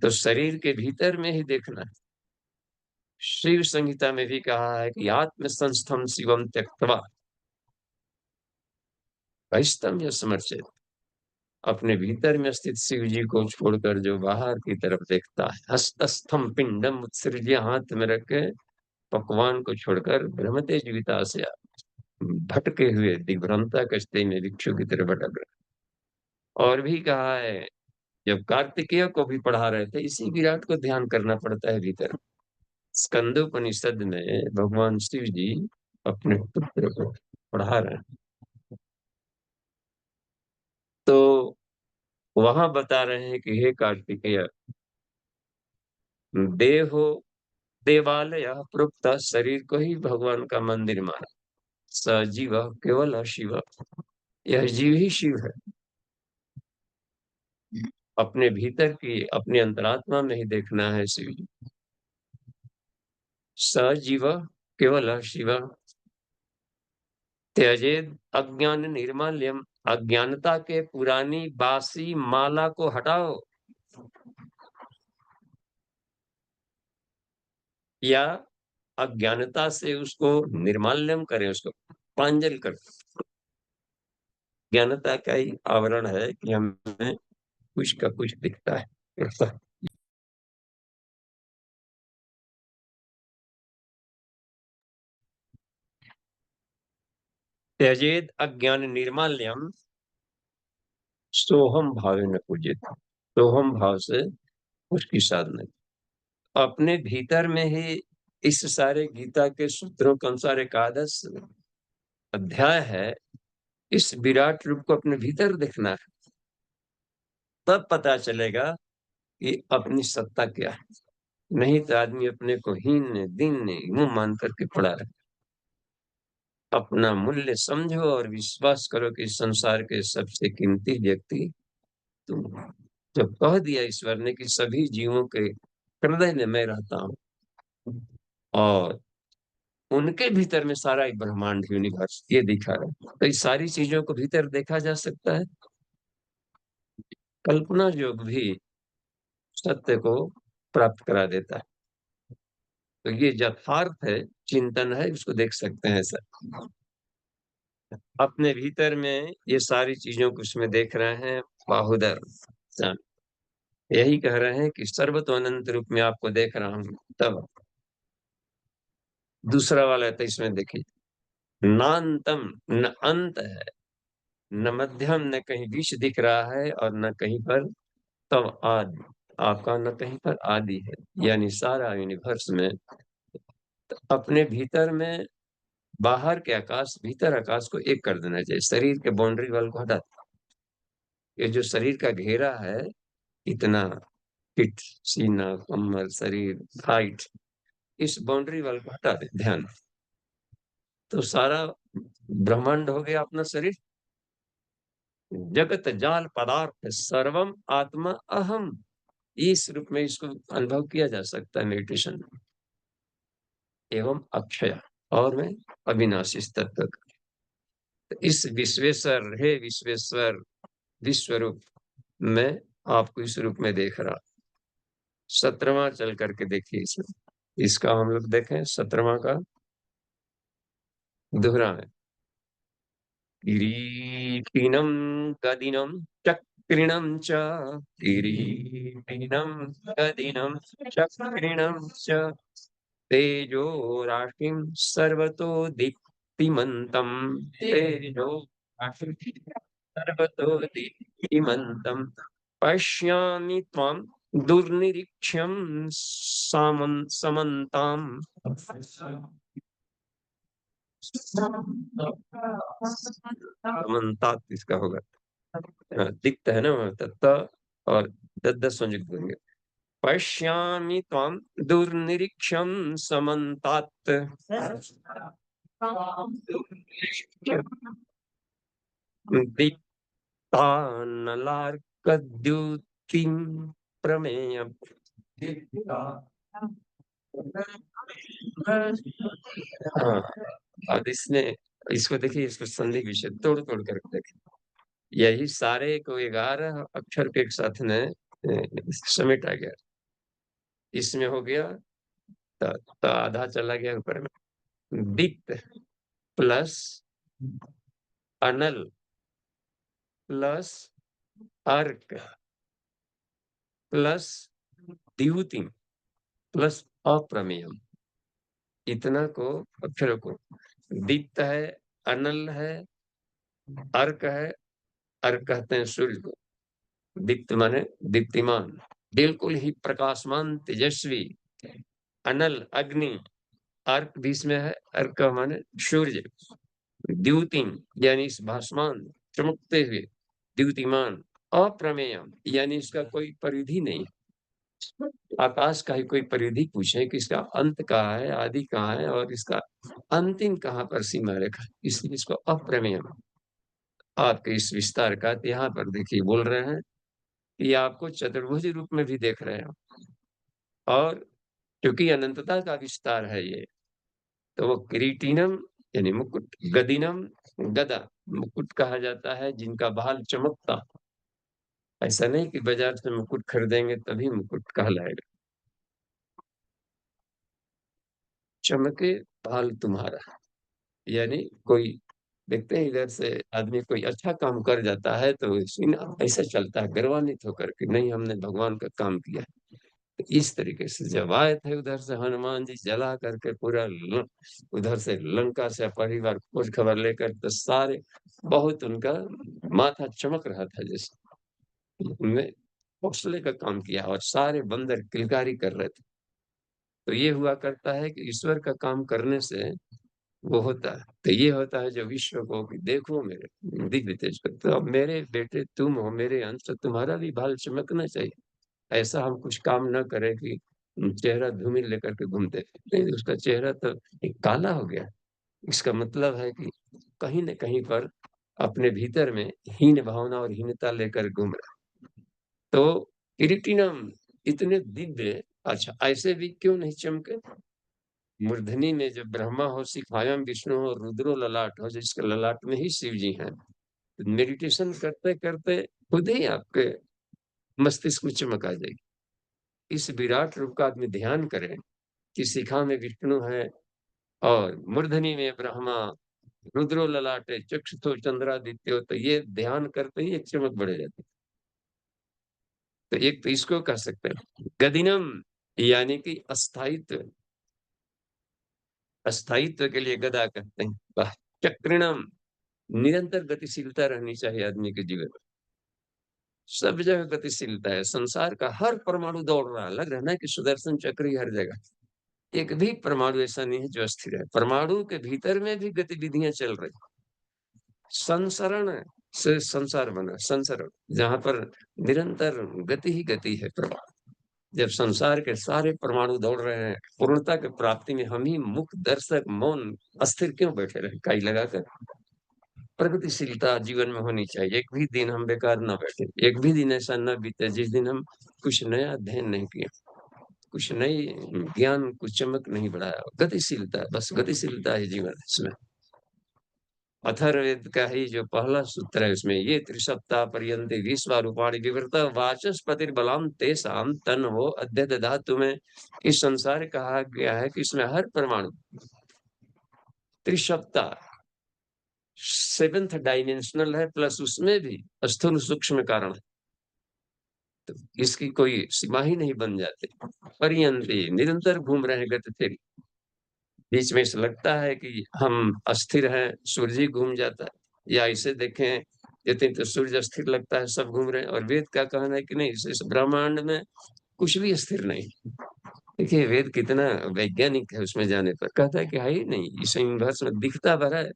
तो शरीर के भीतर में ही देखना है। शिव संहिता में भी कहा है कि आत्म संस्थम शिवम त्यक्त्वा बहिस्तम यस्मर्चेत। अपने भीतर में स्थित शिव जी को छोड़कर जो बाहर की तरफ देखता है, हस्तस्थम पिंडम उत्सृज्य, हाथ में रख के पकवान को छोड़कर ब्रह्म तेजविता से भटके हुए दिग्भ्रमता कश्ती में भिक्षु की तरह भटक रहे। और भी कहा है, जब कार्तिकेय को भी पढ़ा रहे थे, इसी विराट को ध्यान करना पड़ता है भीतर। स्कंदोपनिषद में भगवान शिव जी अपने पुत्र को पढ़ा रहे हैं, तो वहां बता रहे हैं कि हे कार्तिकेय, देहो देवालय प्रोक्त, शरीर को ही भगवान का मंदिर माना, सजीव केवल शिव, यह जीव ही शिव है। अपने भीतर की अपने अंतरात्मा में ही देखना है शिव जी। सजीव केवल शिव, त्यजेद अज्ञान निर्माल्यम, अज्ञानता के पुरानी बासी माला को हटाओ, या अज्ञानता से उसको निर्माल्यम करें, उसको प्रांजल कर। ज्ञानता का ही आवरण है कि हमें कुछ का कुछ दिखता है। त्यजेद अज्ञान निर्माल्यम सोहम भावे न पूजित, सोहम भाव से उसकी साधना। अपने भीतर में ही इस सारे गीता के सूत्रों के अनुसार एकादश अध्याय है। इस विराट रूप को अपने भीतर देखना है, तब पता चलेगा कि अपनी सत्ता क्या है। नहीं तो आदमी अपने को हीन दिन मुंह मान करके पड़ा रहे। अपना मूल्य समझो और विश्वास करो कि संसार के सबसे कीमती व्यक्ति तुम हो। जब कह दिया ईश्वर ने कि सभी जीवों के हृदय में मैं रहता हूँ, और उनके भीतर में सारा एक ब्रह्मांड यूनिवर्स ये दिखा रहा है, तो इस सारी चीजों को भीतर देखा जा सकता है। कल्पना योग भी सत्य को प्राप्त करा देता है। तो ये यथार्थ है, चिंतन है, उसको देख सकते हैं सर। अपने भीतर में ये सारी चीजों को उसमें देख रहे हैं। बाहुदर जान यही कह रहे हैं कि सर्वतो अनंत रूप में आपको देख रहा हूं। तब दूसरा वाला है, तो इसमें देखिए, नान्तम, न अंत है, न मध्यम, न कहीं बीच दिख रहा है, और न कहीं पर तब आदि। आपका न कहीं पर आदि है, यानी सारा यूनिवर्स में अपने भीतर में बाहर के आकाश भीतर आकाश को एक कर देना चाहिए। शरीर के बाउंड्री वाल को हटा, ये जो शरीर का घेरा है, इतना फिट, सीना, कमर, शरीर, हाइट, इस बाउंड्री वाल को हटा दे ध्यान, तो सारा ब्रह्मांड हो गया अपना शरीर। जगत जाल पदार्थ सर्वम आत्मा अहम, इस रूप में इसको अनुभव किया जा सकता है मेडिटेशन में। एवं अक्षय, और मैं अविनाशी तत्व का। तो इस विश्वेश्वर, हे विश्वेश्वर, विश्वरूप, मैं आपको इस रूप में देख रहा। 17वां चल करके देखिए इसमें, इसका हम लोग देखें 17वां का दोहरा है। किरीटिनं गदिनं चक्रिणं च, किरीटिनं गदिनं चक्रिणं च, तेजो राशिं सर्वतो दीप्तिमन्तं, तेजो राशिं सर्वतो दीप्तिमन्तं, पश्यामि त्वां दुर्निरीक्ष्यं समन्ताम्। समन्तात इसका होगा। हाँ, दिखता है ना वहाँ तत्ता, और 10-10 संयुक्त होंगे। पश्यामि त्वां दुर्निरीक्ष्यं समन्तात, दीप्तानलार्कद्युतिं प्रमेयम्। हाँ, अब इसमें इसको देखिए, इसको संधि विच्छेद तोड़-तोड़ कर देखिए। यही सारे को 11 अक्षर के एक साथ में समेटा गया। इसमें हो गया त, आधा चला गया ऊपर में। दीप्त प्लस अनल प्लस अर्क प्लस द्युति प्लस अप्रमेयम, इतना को अक्षरों को, दीप्त है, अनल है, अर्क है, अर्क कहते हैं सूर्य को, दीप्त माने दीप्तिमान, बिल्कुल ही प्रकाशमान तेजस्वी, अनल अग्नि, अर्क बीच में है, अर्क माने सूर्य, द्युति यानी इस भासमान चमकते हुए, द्युतिमान, अप्रमेयम यानी इसका कोई परिधि नहीं। आकाश का ही कोई परिधि पूछे कि इसका अंत कहाँ है, आदि कहाँ है और इसका अंतिम कहाँ पर सीमा रेखा, इसलिए इसको अप्रमेयम। आपके इस विस्तार का यहाँ पर देखिए बोल रहे हैं कि आपको चतुर्भुज रूप में भी देख रहे हैं, और क्योंकि अनंतता का विस्तार है ये, तो वो किरीटिनम यानी मुकुट, गदिनम गदा, मुकुट कहा जाता है जिनका भाल चमकता। ऐसा नहीं कि बाजार से मुकुट खरीदेंगे तभी मुकुट कहलाएगा। चमके भाल तुम्हारा, यानी कोई देखते हैं इधर से आदमी कोई अच्छा काम कर जाता है तो सीना ऐसा चलता है गर्वान्वित होकर कि नहीं, हमने भगवान का काम किया। तो इस तरीके से जब आए थे उधर से हनुमान जी जला करके पूरा उधर से लंका से परिवार खोज खबर लेकर, तो सारे बहुत उनका माथा चमक रहा था, जैसे उनने हौसले का काम किया और सारे बंदर किलकारी कर रहे थे। तो ये हुआ करता है कि ईश्वर का काम करने से वो होता है, तो ये होता है जो विश्व को कि देखो मेरे दिव्य तेज को, तो अब मेरे बेटे तुम हो, मेरे अंश, तो तुम्हारा भी भाल चमकना चाहिए। ऐसा हम कुछ काम न करें कि चेहरा धूमिल लेकर के घूमते नहीं, उसका चेहरा तो एक काला हो गया। इसका मतलब है कि कहीं न कहीं पर अपने भीतर में हीन भावना और हीनता लेकर घूम रहा है। तो किरीटिनम इतने दिव्य, अच्छा ऐसे भी क्यों नहीं चमके? मूर्धनि में जब ब्रह्मा हो, शिखायाम विष्णु हो, रुद्रो ललाट हो, जिसके ललाट में ही शिव जी हैं, तो मेडिटेशन करते करते खुद ही आपके मस्तिष्क में चमक आ जाएगी। इस विराट रूप का आदमी ध्यान करे कि शिखा में विष्णु है और मूर्धनि में ब्रह्मा, रुद्रो ललाटे चक्षुषो चंद्रादित्यो, तो ये ध्यान करते ही एक चमक बढ़ जाती है। तो एक तो इसको कह सकते हैं गदिनम, यानी कि अस्थायित्व, अस्थायित्व के लिए गदा कहते हैं। वाह, चक्रिणम, निरंतर गतिशीलता रहनी चाहिए आदमी के जीवन में, सब जगह गतिशीलता है, संसार का हर परमाणु दौड़ रहा है, लग रहा है ना कि सुदर्शन चक्र ही हर जगह। एक भी परमाणु ऐसा नहीं है जो अस्थिर है, परमाणु के भीतर में भी गतिविधियां चल रही। संसरण से संसार बना, संसरण जहां पर निरंतर गति ही गति है परमाणु। जब संसार के सारे परमाणु दौड़ रहे हैं पूर्णता की प्राप्ति में, हम ही मुख दर्शक मौन अस्थिर क्यों बैठे रहे काई लगाकर? प्रगतिशीलता जीवन में होनी चाहिए, एक भी दिन हम बेकार ना बैठे, एक भी दिन ऐसा ना बीते जिस दिन हम कुछ नया अध्ययन नहीं किया, कुछ नई ज्ञान, कुछ चमक नहीं बढ़ाया। गतिशीलता, बस गतिशीलता है जीवन इसमें। अथर्ववेद का ही जो पहला सूत्र है उसमें, ये त्रिसप्ताह पर्यन्ते विश्वारूपाणि विवृत वाचस्पतिर्बलाम तेषाम तन वो अद्य दधातु में। इस संसार कहा गया है कि इसमें हर परमाणु त्रिसप्ताह, सेवेंथ डायमेंशनल है, प्लस उसमें भी स्थूल सूक्ष्म कारण है, तो इसकी कोई सीमा ही नहीं बन जाती। पर्यन्ते निरंतर घूम रहे हैं गति तेरी, बीच में ऐसा लगता है कि हम अस्थिर हैं, सूर्य ही घूम जाता है, या इसे देखें कहते तो सूर्य अस्थिर लगता है, सब घूम रहे हैं, और वेद का कहना है कि नहीं, इस ब्रह्मांड में कुछ भी अस्थिर नहीं। देखिए वेद कितना वैज्ञानिक है, उसमें जाने पर कहता है कि है ही नहीं, इस यूनिवर्स में दिखता भरा है,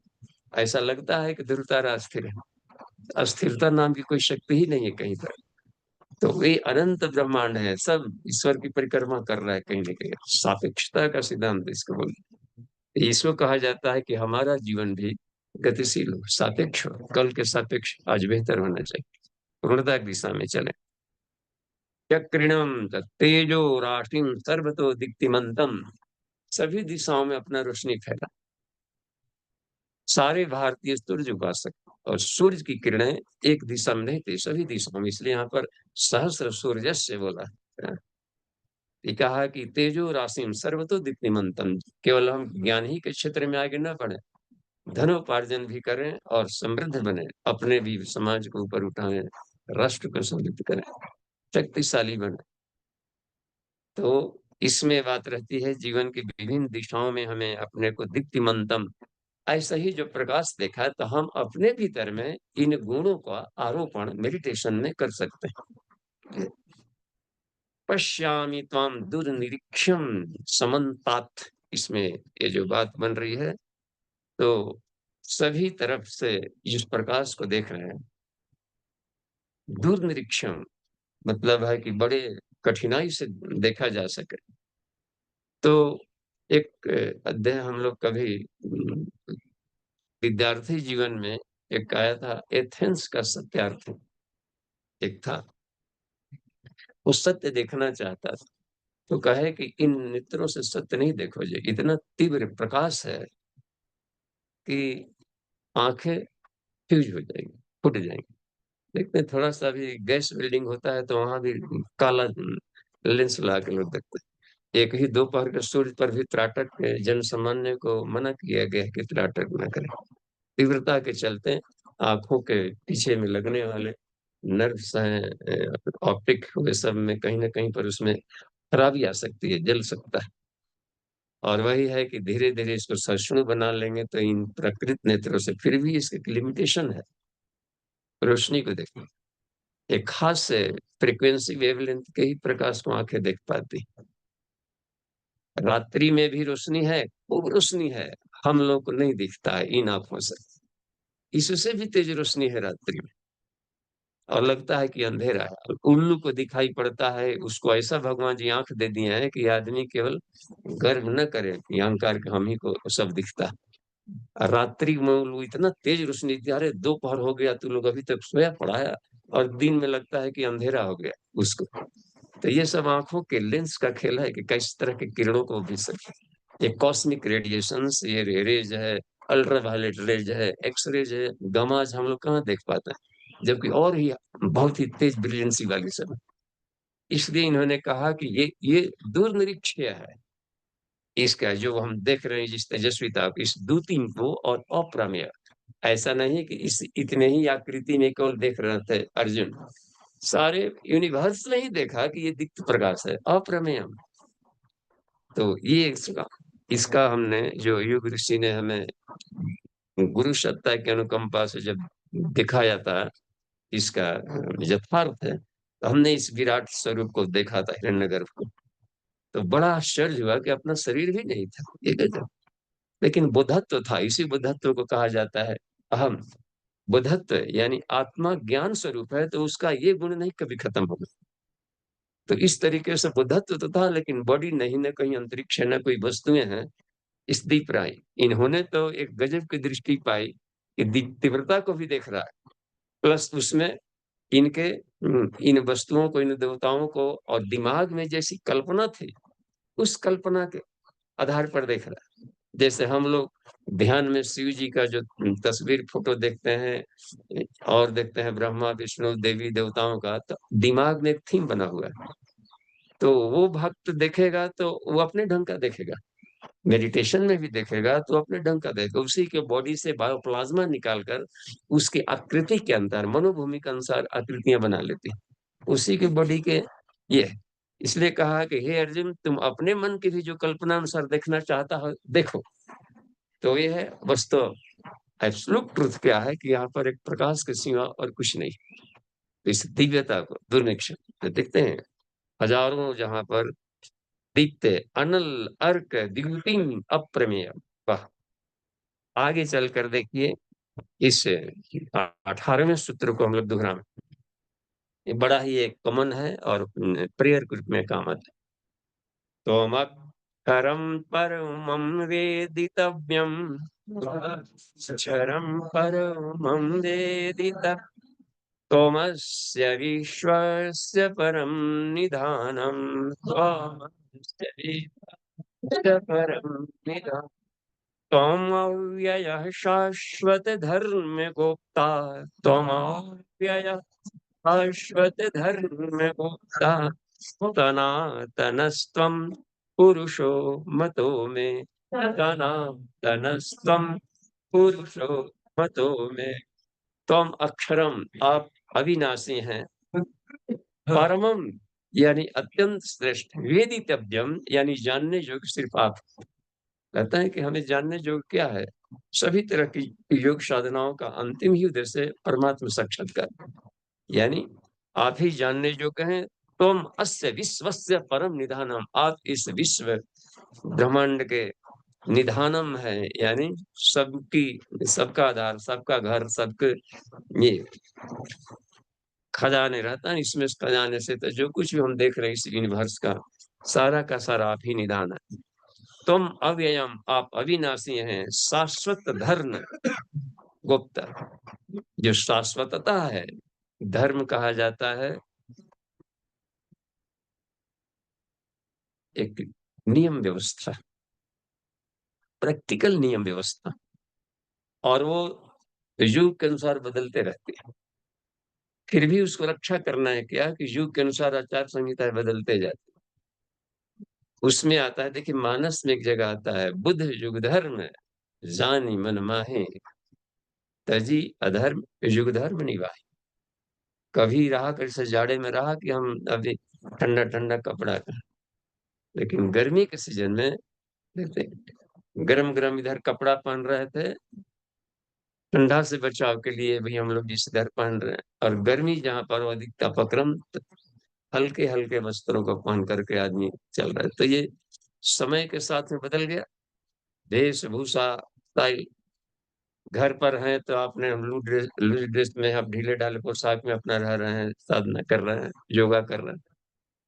ऐसा लगता है कि ध्रुव तारा अस्थिर है, अस्थिरता नाम की कोई शक्ति ही नहीं है कहीं पर। तो ये अनंत ब्रह्मांड है, सब ईश्वर की परिक्रमा कर रहा है कहीं ना कहीं, सापेक्षता का सिद्धांत इसको बोलते हैं। इसको कहा जाता है कि हमारा जीवन भी गतिशील हो, सापेक्ष हो, कल के सापेक्ष आज बेहतर होना चाहिए, पूर्णता की दिशा में चले। चक्रिणम तेजो राशिम सर्वतो दीप्तिमंतम, सभी दिशाओं में अपना रोशनी फैला। सारे भारतीय सूर्य उपासक, और सूर्य की किरणें एक दिशा में नहीं थी, सभी दिशाओं में, इसलिए यहाँ पर सहस्र सूर्य से बोला है। ये कहा कि तेजो राशिम सर्वतो दीप्तिमंतम, केवल हम ज्ञान ही के क्षेत्र में आगे न बढ़े, धनोपार्जन भी करें और समृद्ध बने, अपने भी समाज को ऊपर उठाएं, राष्ट्र को समृद्ध करें, शक्तिशाली बने। तो इसमें बात रहती है जीवन की विभिन्न दिशाओं में हमें अपने को दीप्तिमंतम, ऐसा ही जो प्रकाश देखा है, तो हम अपने भीतर में इन गुणों का आरोपण मेडिटेशन में कर सकते हैं। पश्यामि त्वाम दुर्निरीक्षम समन्तात, इसमें ये जो बात बन रही है, तो सभी तरफ से जिस प्रकाश को देख रहे हैं, दुर्निरीक्षम मतलब है कि बड़े कठिनाई से देखा जा सके। तो एक अध्याय हम लोग कभी विद्यार्थी जीवन में एक आया था, एथेंस का सत्यार्थी एक था, वो सत्य देखना चाहता था, तो कहे कि इन नेत्रों से सत्य नहीं देखो, जी इतना तीव्र प्रकाश है कि आंखें फ्यूज हो जाएंगी, फूट जाएंगी। देखते हैं थोड़ा सा भी गैस वेल्डिंग होता है तो वहां भी काला लेंस लगा के लोग देखते हैं। एक ही दोपहर के सूर्य पर भी त्राटक के जन सामान्य को मना किया गया है कि त्राटक न करें। तीव्रता के चलते आंखों के पीछे में लगने वाले नर्व्स हैं, ऑप्टिक, वे सब में कहीं ना कहीं पर उसमें खराबी आ सकती है, जल सकता है। और वही है कि धीरे धीरे इसको सहिष्णु बना लेंगे तो इन प्रकृत नेत्रों से, फिर भी इसकी लिमिटेशन है रोशनी को देखने, एक खास फ्रीक्वेंसी वेवलेंथ के ही प्रकाश को आंखें देख पाती। रात्रि में भी रोशनी है, खूब रोशनी है, हम लोग को नहीं दिखता है इन आंखों से, इससे भी तेज रोशनी है रात्रि में, और लगता है कि अंधेरा है। उल्लू को दिखाई पड़ता है, उसको ऐसा भगवान जी आंख दे दिए हैं कि आदमी केवल गर्व न करे कि अहंकार का हम ही को सब दिखता है। रात्रि में उल्लू इतना तेज रोशनी थी, अरे दोपहर हो गया तू लोग अभी तक सोया पड़ा है, और दिन में लगता है कि अंधेरा हो गया उसको। तो ये सब आंखों के लेंस का खेल है कि किस तरह के किरणों को भी सके। ये कॉस्मिक रेडिएशंस, ये रेज है, अल्ट्रावायलेट रेज है, एक्स रेज है, गामाज हम लोग कहाँ देख पाते हैं, जबकि और ही बहुत ही तेज ब्रिलियंसी वाली सब है। इसलिए इन्होंने कहा कि ये दूरनिरीक्षीय है, इसका जो हम देख रहे हैं जिस तेजस्विता को, इस द्युति को, और अप्रमेय, ऐसा नहीं कि इस इतने ही आकृति में केवल देख रहे थे अर्जुन, सारे यूनिवर्स में ही देखा कि ये दीप्त प्रकाश है, अप्रमेय। तो ये इसका इसका हमने जो युग ऋषि ने हमें गुरु सत्ता की अनुकंपा से जब दिखाया था, इसका यथार्थ है, तो हमने इस विराट स्वरूप को देखा था, हिरण्यगर्भ को, तो बड़ा आश्चर्य हुआ कि अपना शरीर भी नहीं था, ये गजब। लेकिन बुद्धत्व था, इसी बुद्धत्व को कहा जाता है अहम। बुद्धत्व यानी आत्मा ज्ञान स्वरूप है, तो उसका ये गुण नहीं कभी खत्म होगा। तो इस तरीके से बुद्धत्व तो था, लेकिन बॉडी नहीं, न कहीं अंतरिक्ष है, न कोई वस्तुएं हैं, इस दीप राय, इन्होंने तो एक गजब की दृष्टि पाई कि तीव्रता को भी देख रहा है, प्लस उसमें इनके इन वस्तुओं को, इन देवताओं को, और दिमाग में जैसी कल्पना थी, उस कल्पना के आधार पर देख रहा है। जैसे हम लोग ध्यान में शिव जी का जो तस्वीर फोटो देखते हैं, और देखते हैं ब्रह्मा विष्णु देवी देवताओं का, तो दिमाग में एक थीम बना हुआ है, तो वो भक्त देखेगा तो वो अपने ढंग का देखेगा, मेडिटेशन में भी देखेगा तो अपने ढंग का देखेगा, उसी के बॉडी से बायोप्लाज्मा निकालकर उसकी आकृति के अंदर, मनोभूमि के अनुसार आकृतियां बना लेती है, उसी के बॉडी के ये है। इसलिए कहा कि हे अर्जुन, तुम अपने मन की भी जो कल्पना अनुसार देखना चाहता हो देखो। तो ये है वस्तु, एब्सोल्यूट ट्रुथ क्या है कि यहाँ पर एक प्रकाश के सिवा और कुछ नहीं। तो इस दिव्यता को दुर्निरीक्षण तो देखते हैं, हजारों जहां पर दीप्ते अनल अर्क द्युति अप्रमेय। वाह, आगे चलकर देखिए इस 18वें सूत्र को हम लोग दोहरा, ये बड़ा ही एक कॉमन है और प्रेयर ग्रुप में काम आता है। तो हम आप क्षरं परमं वेदितव्यम् क्षरं परमं वेदितव्यम् त्वमस्य विश्वस्य परं निधानम् त्वमस्य विश्वस्य परं निधानम् त्वमव्ययः शाश्वतधर्मगोप्ता त्वमव्ययः शाश्वतधर्मगोप्ता सनातनस्त्वं पुरुषो मतो मे सनातनस्त्वं पुरुषो मतो मे त्वम अक्षरम आप अविनाशी हैं परमम यानी अत्यंत श्रेष्ठ वेदितव्यम यानी जानने योग्य सिर्फ आप कहता है कि हमें जानने योग्य क्या है सभी तरह की योग साधनाओं का अंतिम ही उद्देश्य परमात्मा साक्षात्कार यानी आप ही जानने योग्य हैं तुम अस्य विश्वस्य परम निधानम आप इस विश्व ब्रह्मांड के निधानम है यानी सबकी सबका आधार सबका घर सबके ये खजाने रहता है इसमें इस खजाने से तो जो कुछ भी हम देख रहे हैं इस यूनिवर्स का सारा आप ही निधान है तुम अव्ययम आप अविनाशी हैं शाश्वत धर्म गुप्त जो शाश्वतता है धर्म कहा जाता है एक नियम व्यवस्था प्रैक्टिकल नियम व्यवस्था और वो युग के अनुसार बदलते रहते हैं फिर भी उसको रक्षा करना है क्या कि युग के अनुसार आचार संहिताएं बदलते जाते उसमें आता है देखिए मानस में एक जगह आता है बुद्ध युग धर्म जानी मन माहे तजी अधर्म युग धर्म निवाहे कभी रहा कैसे जाड़े में रहा कि हम अभी ठंडा ठंडा कपड़ा का लेकिन गर्मी के सीजन में देखते गरम गरम इधर कपड़ा पहन रहे थे ठंडा से बचाव के लिए भी हम लोग जिस इधर पहन रहे हैं और गर्मी जहाँ पर वो अधिकता पक्रम हल्के हल्के वस्त्रों को पहन करके आदमी चल रहा है तो ये समय के साथ में बदल गया वेशभूषा स्टाइल घर पर हैं तो आपने लूज ड्रेस में आप ढीले ढाले पोशाक में अपना रह रहे हैं साधना कर रहे हैं योगा कर रहे हैं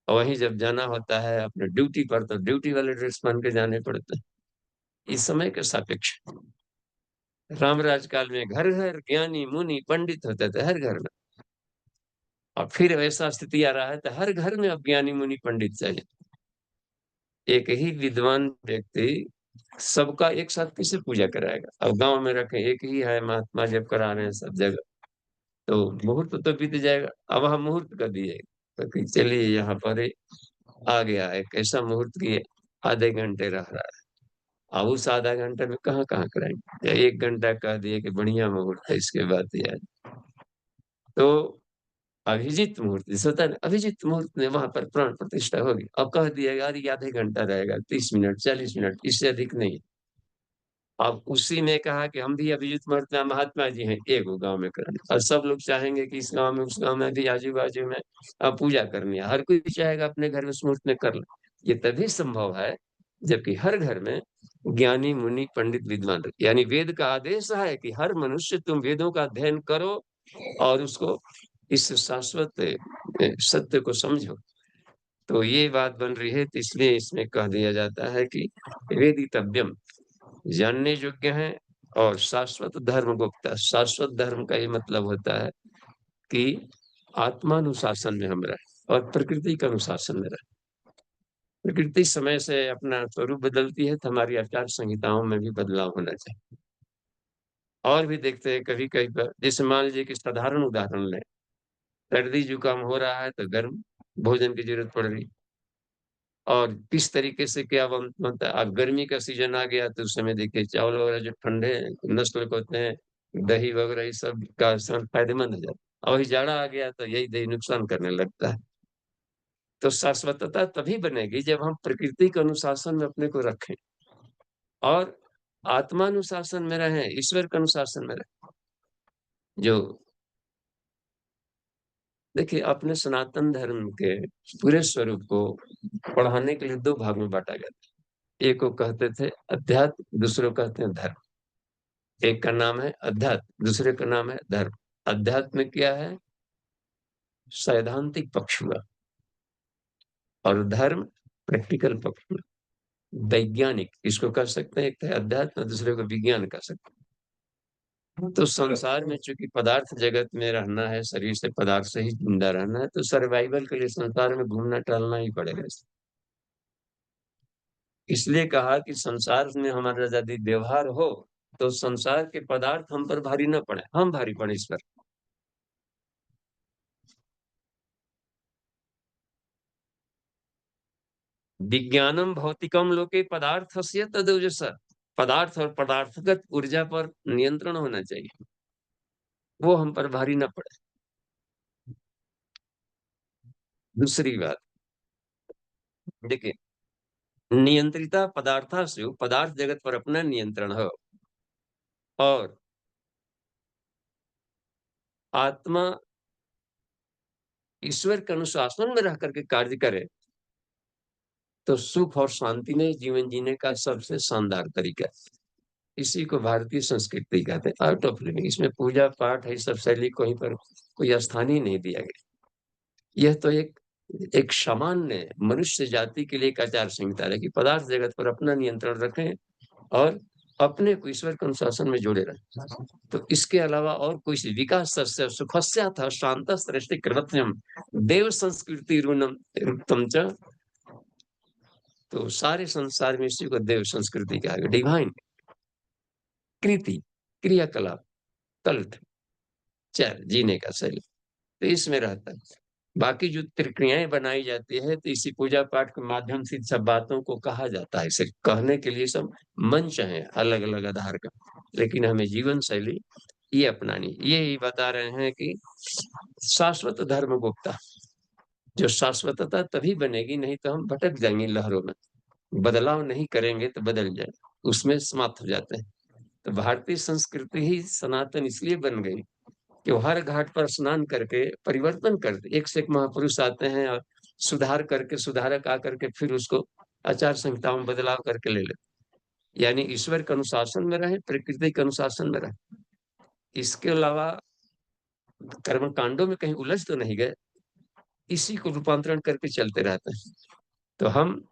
और वहीं जब जाना होता है अपने ड्यूटी पर तो ड्यूटी वाले ड्रेस पहन के जाने पड़ते हैं इस समय के सापेक्ष रामराज काल में घर घर ज्ञानी मुनि पंडित होते थे हर घर में और फिर ऐसा स्थिति आ रहा है तो हर घर में अब ज्ञानी मुनि पंडित चाहिए एक ही विद्वान व्यक्ति सबका एक साथ कैसे पूजा कराएगा अब गांव में रखे एक ही है महात्मा जब करा रहे हैं सब जगह तो मुहूर्त तो बीत जाएगा अब हम मुहूर्त कर दिए तो कि चलिए यहाँ पर आ गया एक ऐसा मुहूर्त की आधे घंटे रह रहा है अब उस आधा घंटे में कहाँ कहाँ कराएंगे या एक घंटा कह दिए कि बढ़िया मुहूर्त है इसके बाद यार तो अभिजीत मुहूर्त जैसे होता है ना अभिजीत मुहूर्त में वहां पर प्राण प्रतिष्ठा होगी अब कह दिया यार ये आधे घंटा रहेगा 30 मिनट 40 मिनट इससे अधिक नहीं अब उसी ने कहा कि हम भी अभिजीत मुहूर्त में महात्मा जी हैं एक गांव में करना और सब लोग चाहेंगे कि इस गांव में उस गांव में भी आजू बाजू में अब पूजा करनी है हर कोई चाहेगा अपने घर में उस मुहूर्त में कर ले ये तभी संभव है जबकि हर घर में ज्ञानी मुनि पंडित विद्वान रहे। यानी वेद का आदेश है कि हर मनुष्य तुम वेदों का अध्ययन करो और उसको इस शाश्वत सत्य को समझो तो ये बात बन रही है तो इसलिए इसमें कह दिया जाता है कि वेदितव्यम जानने योग्य है और शाश्वत धर्म गुप्ता शाश्वत धर्म का ये मतलब होता है कि आत्मानुशासन में हम रहे और प्रकृति के अनुशासन में रहे प्रकृति समय से अपना स्वरूप बदलती है तो हमारी आचार संहिताओं में भी बदलाव होना चाहिए और भी देखते हैं कभी कभी जैसे मान लीजिए कि साधारण उदाहरण लें सर्दी जुकाम हो रहा है तो गर्म भोजन की जरूरत पड़ रही और किस तरीके से क्या बनता है अब गर्मी का सीजन आ गया तो उस समय देखिए चावल वगैरह जो ठंडे नस्ल के होते हैं दही वगैरह ये सब का सेवन फायदेमंद हो जाता है और वही जाड़ा आ गया तो यही दही नुकसान करने लगता है तो शाश्वतता तभी बनेगी जब हम प्रकृति के अनुशासन में अपने को रखें और आत्मानुशासन में रहें ईश्वर के अनुशासन में रहें जो देखिए अपने सनातन धर्म के पूरे स्वरूप को पढ़ाने के लिए दो भाग में बांटा गया एक को कहते थे अध्यात्म दूसरे को कहते हैं धर्म एक का नाम है अध्यात्म दूसरे का नाम है धर्म अध्यात्म क्या है सैद्धांतिक पक्ष हुआ और धर्म प्रैक्टिकल पक्ष हुआ वैज्ञानिक इसको कह सकते हैं, एक है अध्यात्म, दूसरे को विज्ञान कह सकते हैं। तो संसार में चूंकि पदार्थ जगत में रहना है, शरीर से पदार्थ से ही जिंदा रहना है, तो सर्वाइवल के लिए संसार में घूमना टहलना ही पड़ेगा। इसलिए कहा कि संसार में हमारा यदि व्यवहार हो तो संसार के पदार्थ हम पर भारी न पड़े, हम भारी पड़े इस पर। विज्ञानम भौतिकम लोके पदार्थस्य तदोजस, पदार्थ और पदार्थगत ऊर्जा पर नियंत्रण होना चाहिए, वो हम पर भारी न पड़े। दूसरी बात देखिए, नियंत्रिता पदार्था से पदार्थ जगत पर अपना नियंत्रण हो, और आत्मा ईश्वर के अनुशासन में रह करके कार्य करे, तो सुख और शांति में जीवन जीने का सबसे शानदार तरीका है। इसी को भारतीय संस्कृति कहते हैं, आर्ट ऑफ लिविंग। इसमें पूजा पाठ है, सब शैली कहीं पर कोई स्थान ही नहीं दिया गया। यह तो एक एक सामान्य मनुष्य जाति के लिए एक आचार संहिता है कि पदार्थ जगत पर अपना नियंत्रण रखें और अपने को ईश्वर के अनुशासन में जोड़े रहें। तो इसके अलावा और कोई विकास सुखस्या था शांत सृष्टि कृत्यम देव संस्कृति ऋणम रुक्तम च, तो सारे संसार में इसी को देव संस्कृति कहा गया। डिवाइन कृति, क्रियाकलाप, कल्ट, चर, जीने का शैली, तो इसमें रहता है। बाकी जो प्रक्रियाएं बनाई जाती है, तो इसी पूजा पाठ के माध्यम से सब बातों को कहा जाता है। इसे कहने के लिए सब मंच है अलग अलग आधार का, लेकिन हमें जीवन शैली ये अपनानी। ये ही बता रहे हैं कि शाश्वत धर्म गुप्ता, जो शाश्वतता तभी बनेगी, नहीं तो हम भटक जाएंगे लहरों में। बदलाव नहीं करेंगे तो बदल जाए, उसमें समाप्त हो जाते हैं। तो भारतीय संस्कृति ही सनातन इसलिए बन गई कि वो हर घाट पर स्नान करके परिवर्तन करते, एक से एक महापुरुष आते हैं और सुधार करके, सुधारक आकर के फिर उसको आचार संहिताओं में बदलाव करके ले लेते। यानी ईश्वर के अनुशासन में रहे, प्रकृति के अनुशासन में रहे। इसके अलावा कर्म कांडों में कहीं उलझ तो नहीं गए, इसी को रूपांतरण करके चलते रहते हैं। तो हम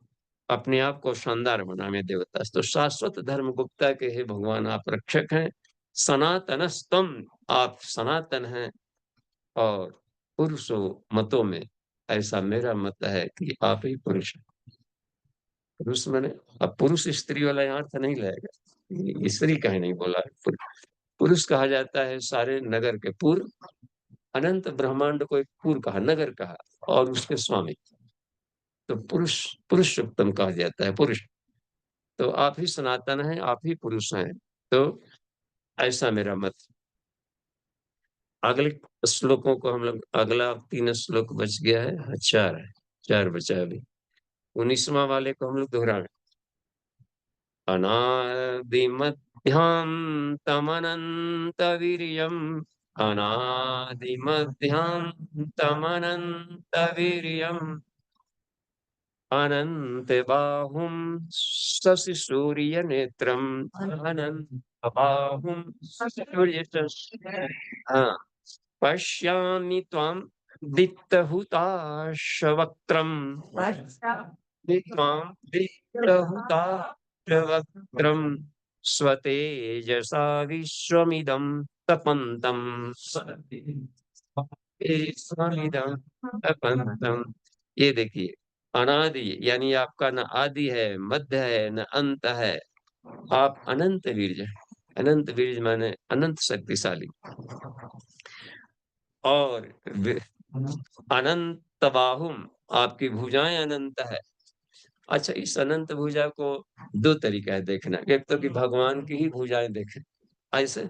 अपने आप को शानदार बनावे देवता। तो शाश्वत धर्म गुप्ता के हे भगवान, आप रक्षक हैं। सनातनस्तम, आप सनातन हैं। और पुरुषो मतों में ऐसा मेरा मत है कि आप ही पुरुष हैं। पुरुष मैंने, अब पुरुष स्त्री वाला यहाँ अर्थ नहीं लगेगा, स्त्री कहीं नहीं बोला है। पुरुष कहा जाता है सारे नगर के पूर्व, अनंत ब्रह्मांड को एक पूर्व कहा, नगर कहा, और उसके स्वामी। तो पुरुष, पुरुषोत्तम कहा जाता है पुरुष। तो आप ही सनातन हैं, आप ही पुरुष हैं। तो ऐसा मेरा मत। अगले श्लोकों को हम लोग, अगला 3 श्लोक बच गया है, 4 है, 4 बचा है अभी। 19वां वाले को हम लोग दोहराएं। अनादिमध्यान्तमनन्तवीर्यम्, अनादिमध्यान्तमनन्तवीर्यम्, अनन्तबाहुं शशिसूर्यनेत्रम्, अनन्तबाहुं हाँ, पश्यामि त्वां दीप्तहुताशवक्त्रम्, त्वां दीप्तहुताशवक्त्रम्, स्वतेजसा विश्वमिदं तपन्तम्, विश्वमिदं तपन्तम्। ये देखिए, अनादि यानी आपका न आदि है, मध्य है, न अंत है। आप अनंत वीर्य हैं। अनंत वीर्य माने अनंत शक्तिशाली। और अनंत बाहुम, आपकी भुजाएं अनंत है। अच्छा, इस अनंत भुजा को 2 तरीका है देखना। एक तो कि भगवान की ही भुजाएं देखें ऐसे,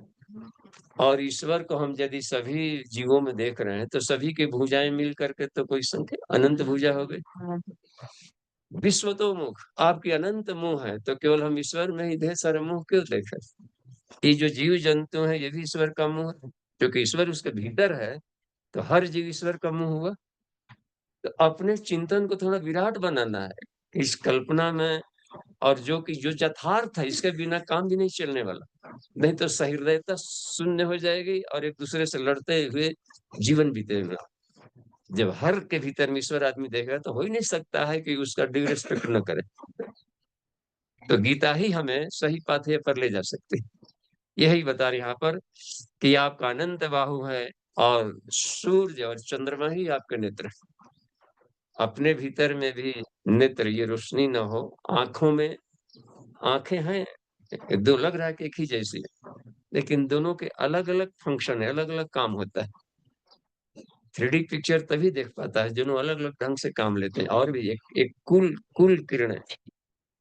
और ईश्वर को हम यदि सभी जीवों में देख रहे हैं तो सभी की भुजाएं मिल करके तो कोई संख्या अनंत भुजा हो गई। विश्व तो मुख, आपकी अनंत मुंह है, तो केवल हम ईश्वर में ही ढेर सारे मुंह क्यों देखें? ये जो जीव जंतु है, ये भी ईश्वर का मुंह है, क्योंकि ईश्वर उसके भीतर है। तो हर जीव ईश्वर का मुंह हुआ। तो अपने चिंतन को थोड़ा विराट बनाना है इस कल्पना में, और जो कि जो यथार्थ है, इसके बिना काम भी नहीं चलने वाला। नहीं तो सहृदयता शून्य हो जाएगी और एक दूसरे से लड़ते हुए जीवन बीतेगा। जब हर के भीतर में ईश्वर आदमी देखेगा तो हो ही नहीं सकता है कि उसका ड्यू रिस्पेक्ट न करे। तो गीता ही हमें सही पाथे पर ले जा सकती है। यही बता रहे यहाँ पर कि आपका अनंत बाहु है और सूर्य और चंद्रमा ही आपके नेत्र हैं। अपने भीतर में भी नेत्र, ये रोशनी न हो, आंखों में आंखें हैं, दो लग रहा है कि एक ही जैसी है, लेकिन दोनों के अलग अलग फंक्शन है, अलग अलग काम होता है। 3D पिक्चर तभी देख पाता है दोनों अलग अलग ढंग से काम लेते हैं। और भी एक एक कुल कुल किरण है,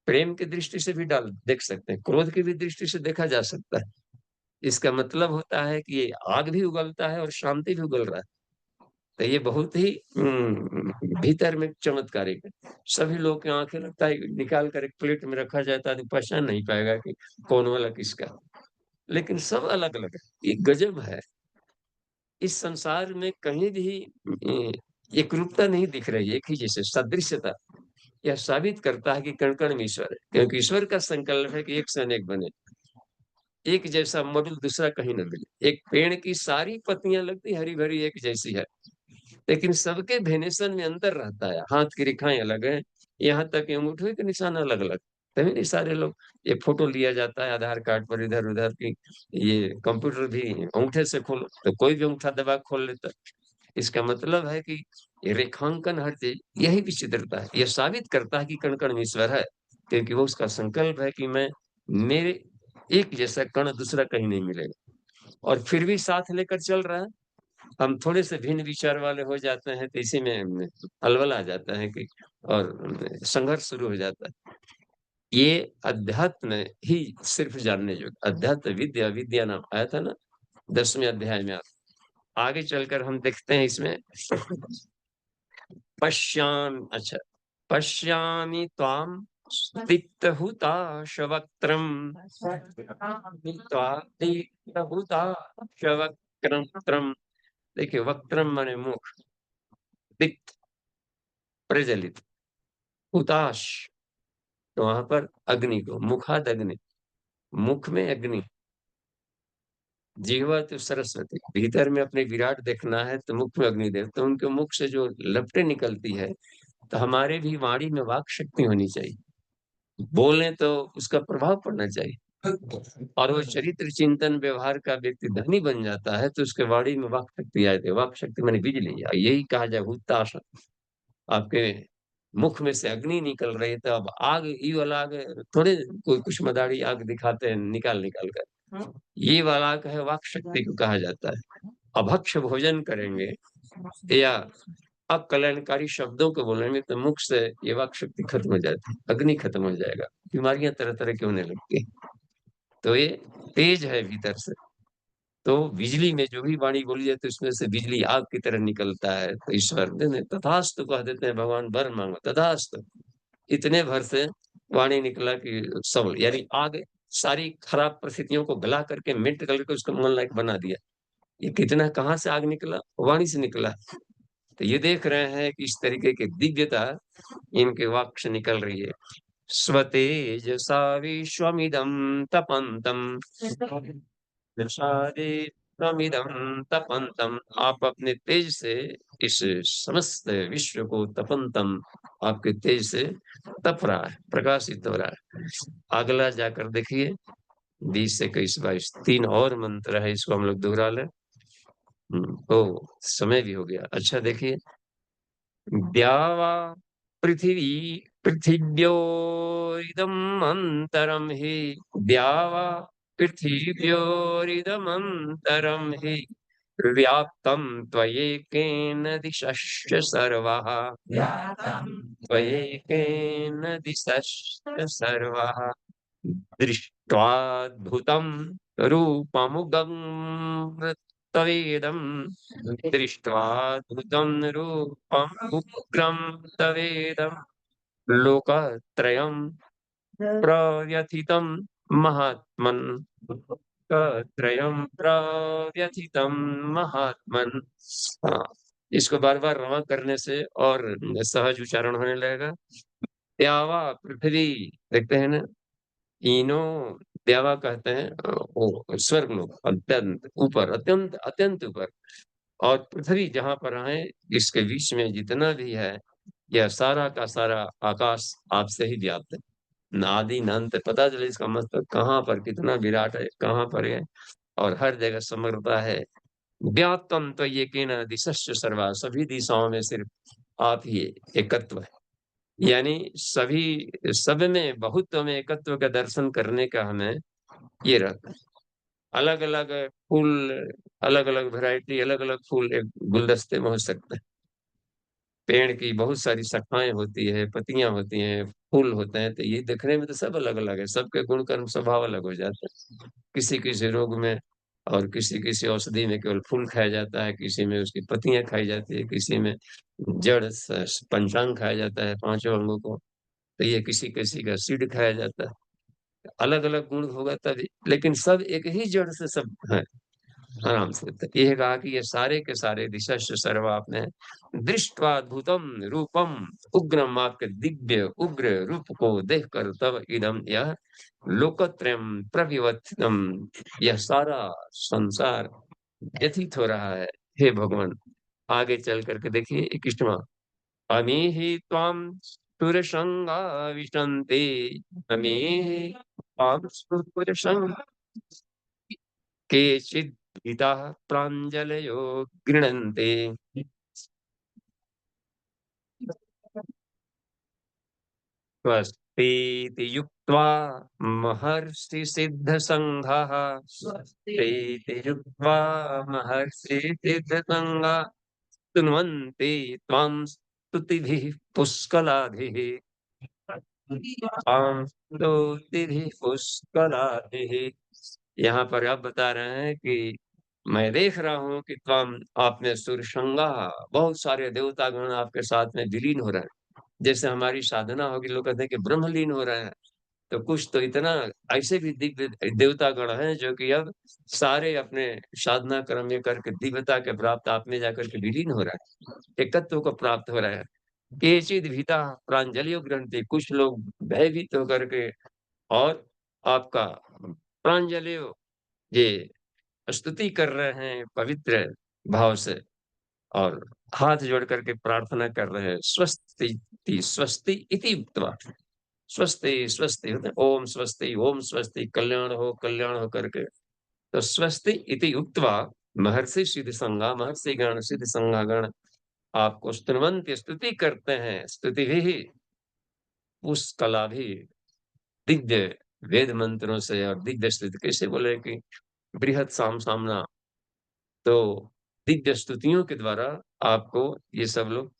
प्रेम की दृष्टि से भी डाल देख सकते हैं, क्रोध की भी दृष्टि से देखा जा सकता है। इसका मतलब होता है कि ये आग भी उगलता है और शांति भी उगल रहा है। तो ये बहुत ही भीतर में चमत्कारिक है। सभी लोग की आंखें लगता है निकाल कर एक प्लेट में रखा जाए तो आदमी पहचान नहीं पाएगा कि कौन वाला किसका, लेकिन सब अलग अलग है। ये गजब है। इस संसार में कहीं भी एकरूपता नहीं दिख रही है, एक ही जैसे सदृश्यता। यह साबित करता है कि कण कण में ईश्वर है, क्योंकि ईश्वर का संकल्प है कि एक से अनेक बने, एक जैसा मॉडल दूसरा कहीं न मिले। एक पेड़ की सारी पत्तियां लगती हरी भरी एक जैसी है, लेकिन सबके वेनेशन में अंतर रहता है। हाथ की रेखाएं अलग है, यहाँ तक कि अंगूठे के निशान अलग अलग। तभी नहीं सारे लोग, ये फोटो लिया जाता है आधार कार्ड पर इधर उधर की, ये कंप्यूटर भी अंगूठे से खोलो तो कोई भी अंगूठा दबा के खोल लेता है। इसका मतलब है कि ये रेखांकन हर चीज, यही विचित्रता है। यह साबित करता है कि कण कण में ईश्वर है, क्योंकि वो उसका संकल्प है कि मैं, मेरे एक जैसा कण दूसरा कहीं नहीं मिलेगा, और फिर भी साथ लेकर चल रहा है। हम थोड़े से भिन्न विचार वाले हो जाते हैं तो इसी में अलवल आ जाता है कि, और संघर्ष शुरू हो जाता है। ये अध्यात्म ही सिर्फ जानने योग्य, अध्यात्म विद्या, विद्या नाम आया था ना 10वें अध्याय में। आगे चलकर हम देखते हैं इसमें अच्छा, पश्यामि त्वाम दीप्तहुताशवक्त्रम, दीप्तहुताशवक्त्रम। देखिए, वक्त्रम माने मुख, दीप्त प्रज्वलित, हुताश तो वहां पर अग्नि को, मुखाद अग्नि, मुख में अग्नि, जिह्वा तो सरस्वती। भीतर में अपने विराट देखना है तो मुख में अग्निदेव, तो उनके मुख से जो लपटें निकलती है, तो हमारे भी वाणी में वाक शक्ति होनी चाहिए, बोलें तो उसका प्रभाव पड़ना चाहिए। और वो चरित्र चिंतन व्यवहार का व्यक्ति धनी बन जाता है तो उसके वाणी में वाक शक्ति आए थे। वाक शक्ति मैंने बिजली, यही कहा जाए हुताश। आपके मुख में से अग्नि निकल रही है तो अब आग, ये वाला आग थोड़े, कोई कुछ मदारी आग दिखाते हैं निकाल निकाल कर, ये वाला आग है, वाक शक्ति को कहा जाता है। अभक्ष भोजन करेंगे या अकल्याणकारी शब्दों को बोलेंगे तो मुख से ये वाक शक्ति खत्म हो जाती है, अग्नि खत्म हो जाएगा, बीमारियां तरह तरह की होने लगती है। तो ये तेज है भीतर से। तो बिजली में जो भी वाणी बोली जाती है उसमें से बिजली आग की तरह निकलता है। तो ईश्वर ने तथास्तु कह देते हैं, भगवान वर मांगो तथास्तु। इतने भर से वाणी निकला कि सब, यानी आग सारी खराब परिस्थितियों को गला करके मिट करके उसको मन लायक बना दिया। ये कितना, कहाँ से आग निकला? वाणी से निकला। तो ये देख रहे हैं कि इस तरीके की दिव्यता इनके वाक से निकल रही है। स्वतेजसा विश्वमिदं तपन्तम, प्रमिदं तपन्तम। आप अपने तेज से इस समस्त विश्व को, तपन्तम आपके तेज से तप रहा है, प्रकाशित हो रहा है। अगला जाकर देखिए 20 से 21 22 3 और मंत्र है, इसको हम लोग दोहरा लें। तो समय भी हो गया। अच्छा देखिए, द्यावा पृथिवी पृथिव्योरिदम् अन्तरं हि, द्यावा पृथिव्योरिदमन्तरं हि व्याप्तं त्वयैकेन दिशश्च सर्वः, त्वयैकेन दिशश्च सर्वः। दृष्ट्वाद्भुतं रूपमुग्रं तवेदं, दृष्ट्वाद्भुतं रूपम् उग्रं तवेदं, लोकत्रयं प्रव्यथितं महात्मन्, लोकत्रयं प्रव्यथितं महात्मन्। हाँ, इसको बार बार रवा करने से और सहज उच्चारण होने लगेगा। द्यावा पृथ्वी, देखते हैं ना, तीनों देवा कहते हैं, वो स्वर्ग लोग, अत्यंत ऊपर, अत्यंत अत्यंत ऊपर। और पृथ्वी जहां पर है, इसके बीच में जितना भी है, यह सारा का सारा आकाश आपसे ही व्याप्त है। न आदि न अंत, पता चले इसका मतलब कहाँ पर कितना विराट है, कहाँ पर है, और हर जगह समग्रता है। व्याप्तम त्वय्येकेन दिशश्च सर्वा, सभी दिशाओं में सिर्फ आप ही एकत्व है। यानी सभी, सब में बहुत्व में एकत्व का दर्शन करने का हमें ये रहता है। अलग-अलग फूल, अलग-अलग वैरायटी, अलग-अलग फूल एक गुलदस्ते में हो सकते हैं। पेड़ की बहुत सारी शाखाएँ होती है, पत्तियाँ होती हैं, फूल होते हैं, तो ये दिखने में तो सब अलग-अलग है, सबके गुण कर्म स्वभाव अलग हो जाते हैं। किसी-किसी रोग में और किसी-किसी औषधि में केवल फूल खाया जाता है, किसी में उसकी पत्तियाँ खाई जाती है, किसी में जड़ पंचांग खाया जाता है, पाँचों अंगों को, तो ये किसी-किसी का सीड खाया जाता है। अलग-अलग गुण होगा तभी, लेकिन सब एक ही जड़ से सब हैं। आराम से। तो ये कहा कि ये सारे के सारे दिशश्च सर्वा, आपने दृष्ट्वा अद्भुतम रूपम उग्रम, आपके दिव्य उग्र रूप को देखकर तब इदम यह लोकत्रयम् प्रविवर्तितम, यह सारा संसार व्यथित हो रहा है। हे भगवान, आगे चल करके देखिए 21वां, अमीहि त्वां सुरसंगा विशन्ति, अमीहि त्वां सुरसंगा केचिद् भीताः प्राञ्जलयो गृह्णन्ति। स्वस्तीति युक्त्वा महर्षिसिद्धसङ्घाः, स्वस्तीति युक्त्वा महर्षिसिद्धसङ्घाः स्तुन्वन्ति त्वां स्तुतिभिः पुष्कलाभिः, त्वां स्तुतिभिः पुष्कलाभिः। यहाँ पर आप बता रहे हैं कि मैं देख रहा हूँ कि त्वम, आप में सुरसंगा, बहुत सारे देवतागण आपके साथ में विलीन हो रहे हैं। जैसे हमारी साधना होगी, लोग कहते हैं कि ब्रह्मलीन हो रहे हैं, तो कुछ तो इतना ऐसे भी दिव्य देवतागण हैं जो कि अब सारे अपने साधना क्रम में करके दिव्यता के प्राप्त आप में जाकर के विलीन हो रहा है, एकत्व को प्राप्त हो रहा है। केचिद भीता प्रांजलियो ग्रंथि, कुछ लोग भयभीत होकर के और आपका प्रांजलियो, ये स्तुति कर रहे हैं पवित्र भाव से, और हाथ जोड़ करके प्रार्थना कर रहे हैं। स्वस्ति स्वस्ति इति उक्त्वा, स्वस्ति स्वस्ति होता है ओम स्वस्ति, कल्याण हो करके, तो स्वस्ति इति उक्त्वा महर्षि सिद्ध संगा, महर्षि गण सिद्ध संगा गण आपको स्तुवन्ति, स्तुति करते हैं, स्तुति भी उस कला भी दिव्य वेद मंत्रों से, और दिव्य स्तुति कैसे बोले कि बृहद साम सामना, तो दिव्य स्तुतियों के द्वारा आपको ये सब लोग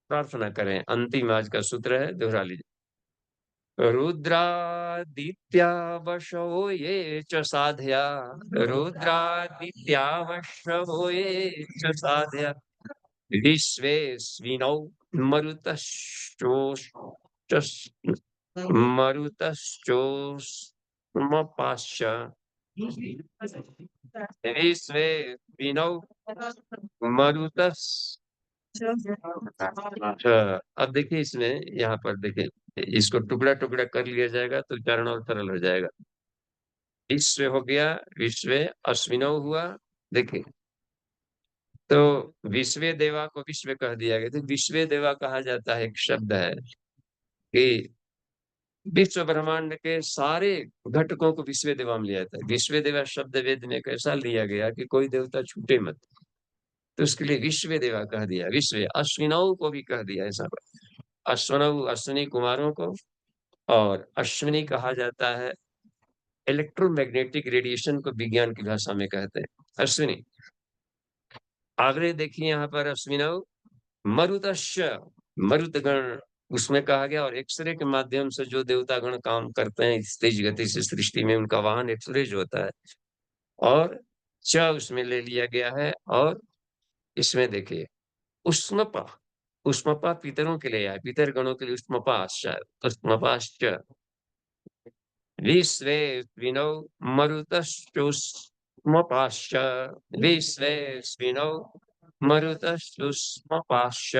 प्रार्थना करें। अंतिम आज का सूत्र है, दोहरा लीजिए। रुद्रादित्या वशो ये च साधया, रुद्रादित्या वशो ये च साधया, विश्वेस्विनौ मरुतश्चोष्ट मरुतश्चोष्मपाश्च, विश्वेस्विनौ मरुतस्। अच्छा, अब देखिए इसमें, यहाँ पर देखिए, इसको टुकड़ा टुकड़ा कर लिया जाएगा तो उच्चारण और सरल हो जाएगा। विश्व हो गया, विश्व अश्विनौ हुआ। देखिए, तो विश्व देवा को विश्व कह दिया गया, तो विश्व देवा कहा जाता है, एक शब्द है कि विश्व ब्रह्मांड के सारे घटकों को विश्व देवा में लिया जाता है। विश्व देवा शब्द वेद में कैसा लिया गया कि कोई देवता छूटे मत, तो उसके लिए विश्व देवा कह दिया। विश्व अश्विनौ को भी कह दिया ऐसा, अश्वनौ अश्विनी कुमारों को, और अश्विनी कहा जाता है इलेक्ट्रोमैग्नेटिक रेडिएशन को, विज्ञान की भाषा में कहते हैं अश्विनी। आगे देखिए यहाँ पर अश्विनौ मरुतश्च, मरुतगण उसमें कहा गया, और एक्सरे के माध्यम से जो देवतागण काम करते हैं इस तेज गति से सृष्टि में, उनका वाहन एक्सरे जो होता है, और च उसमें ले लिया गया है। और इसमें देखिए उष्मपा, उष्मपा पितरों के लिए है, पितर गणों के लिए उष्मपाश्च, उष्मपाश्च विश्वेस्विनौ मरुतश्चोष्मपाश्च, विश्वेस्विनौ मरुतश्चोष्मपाश्च,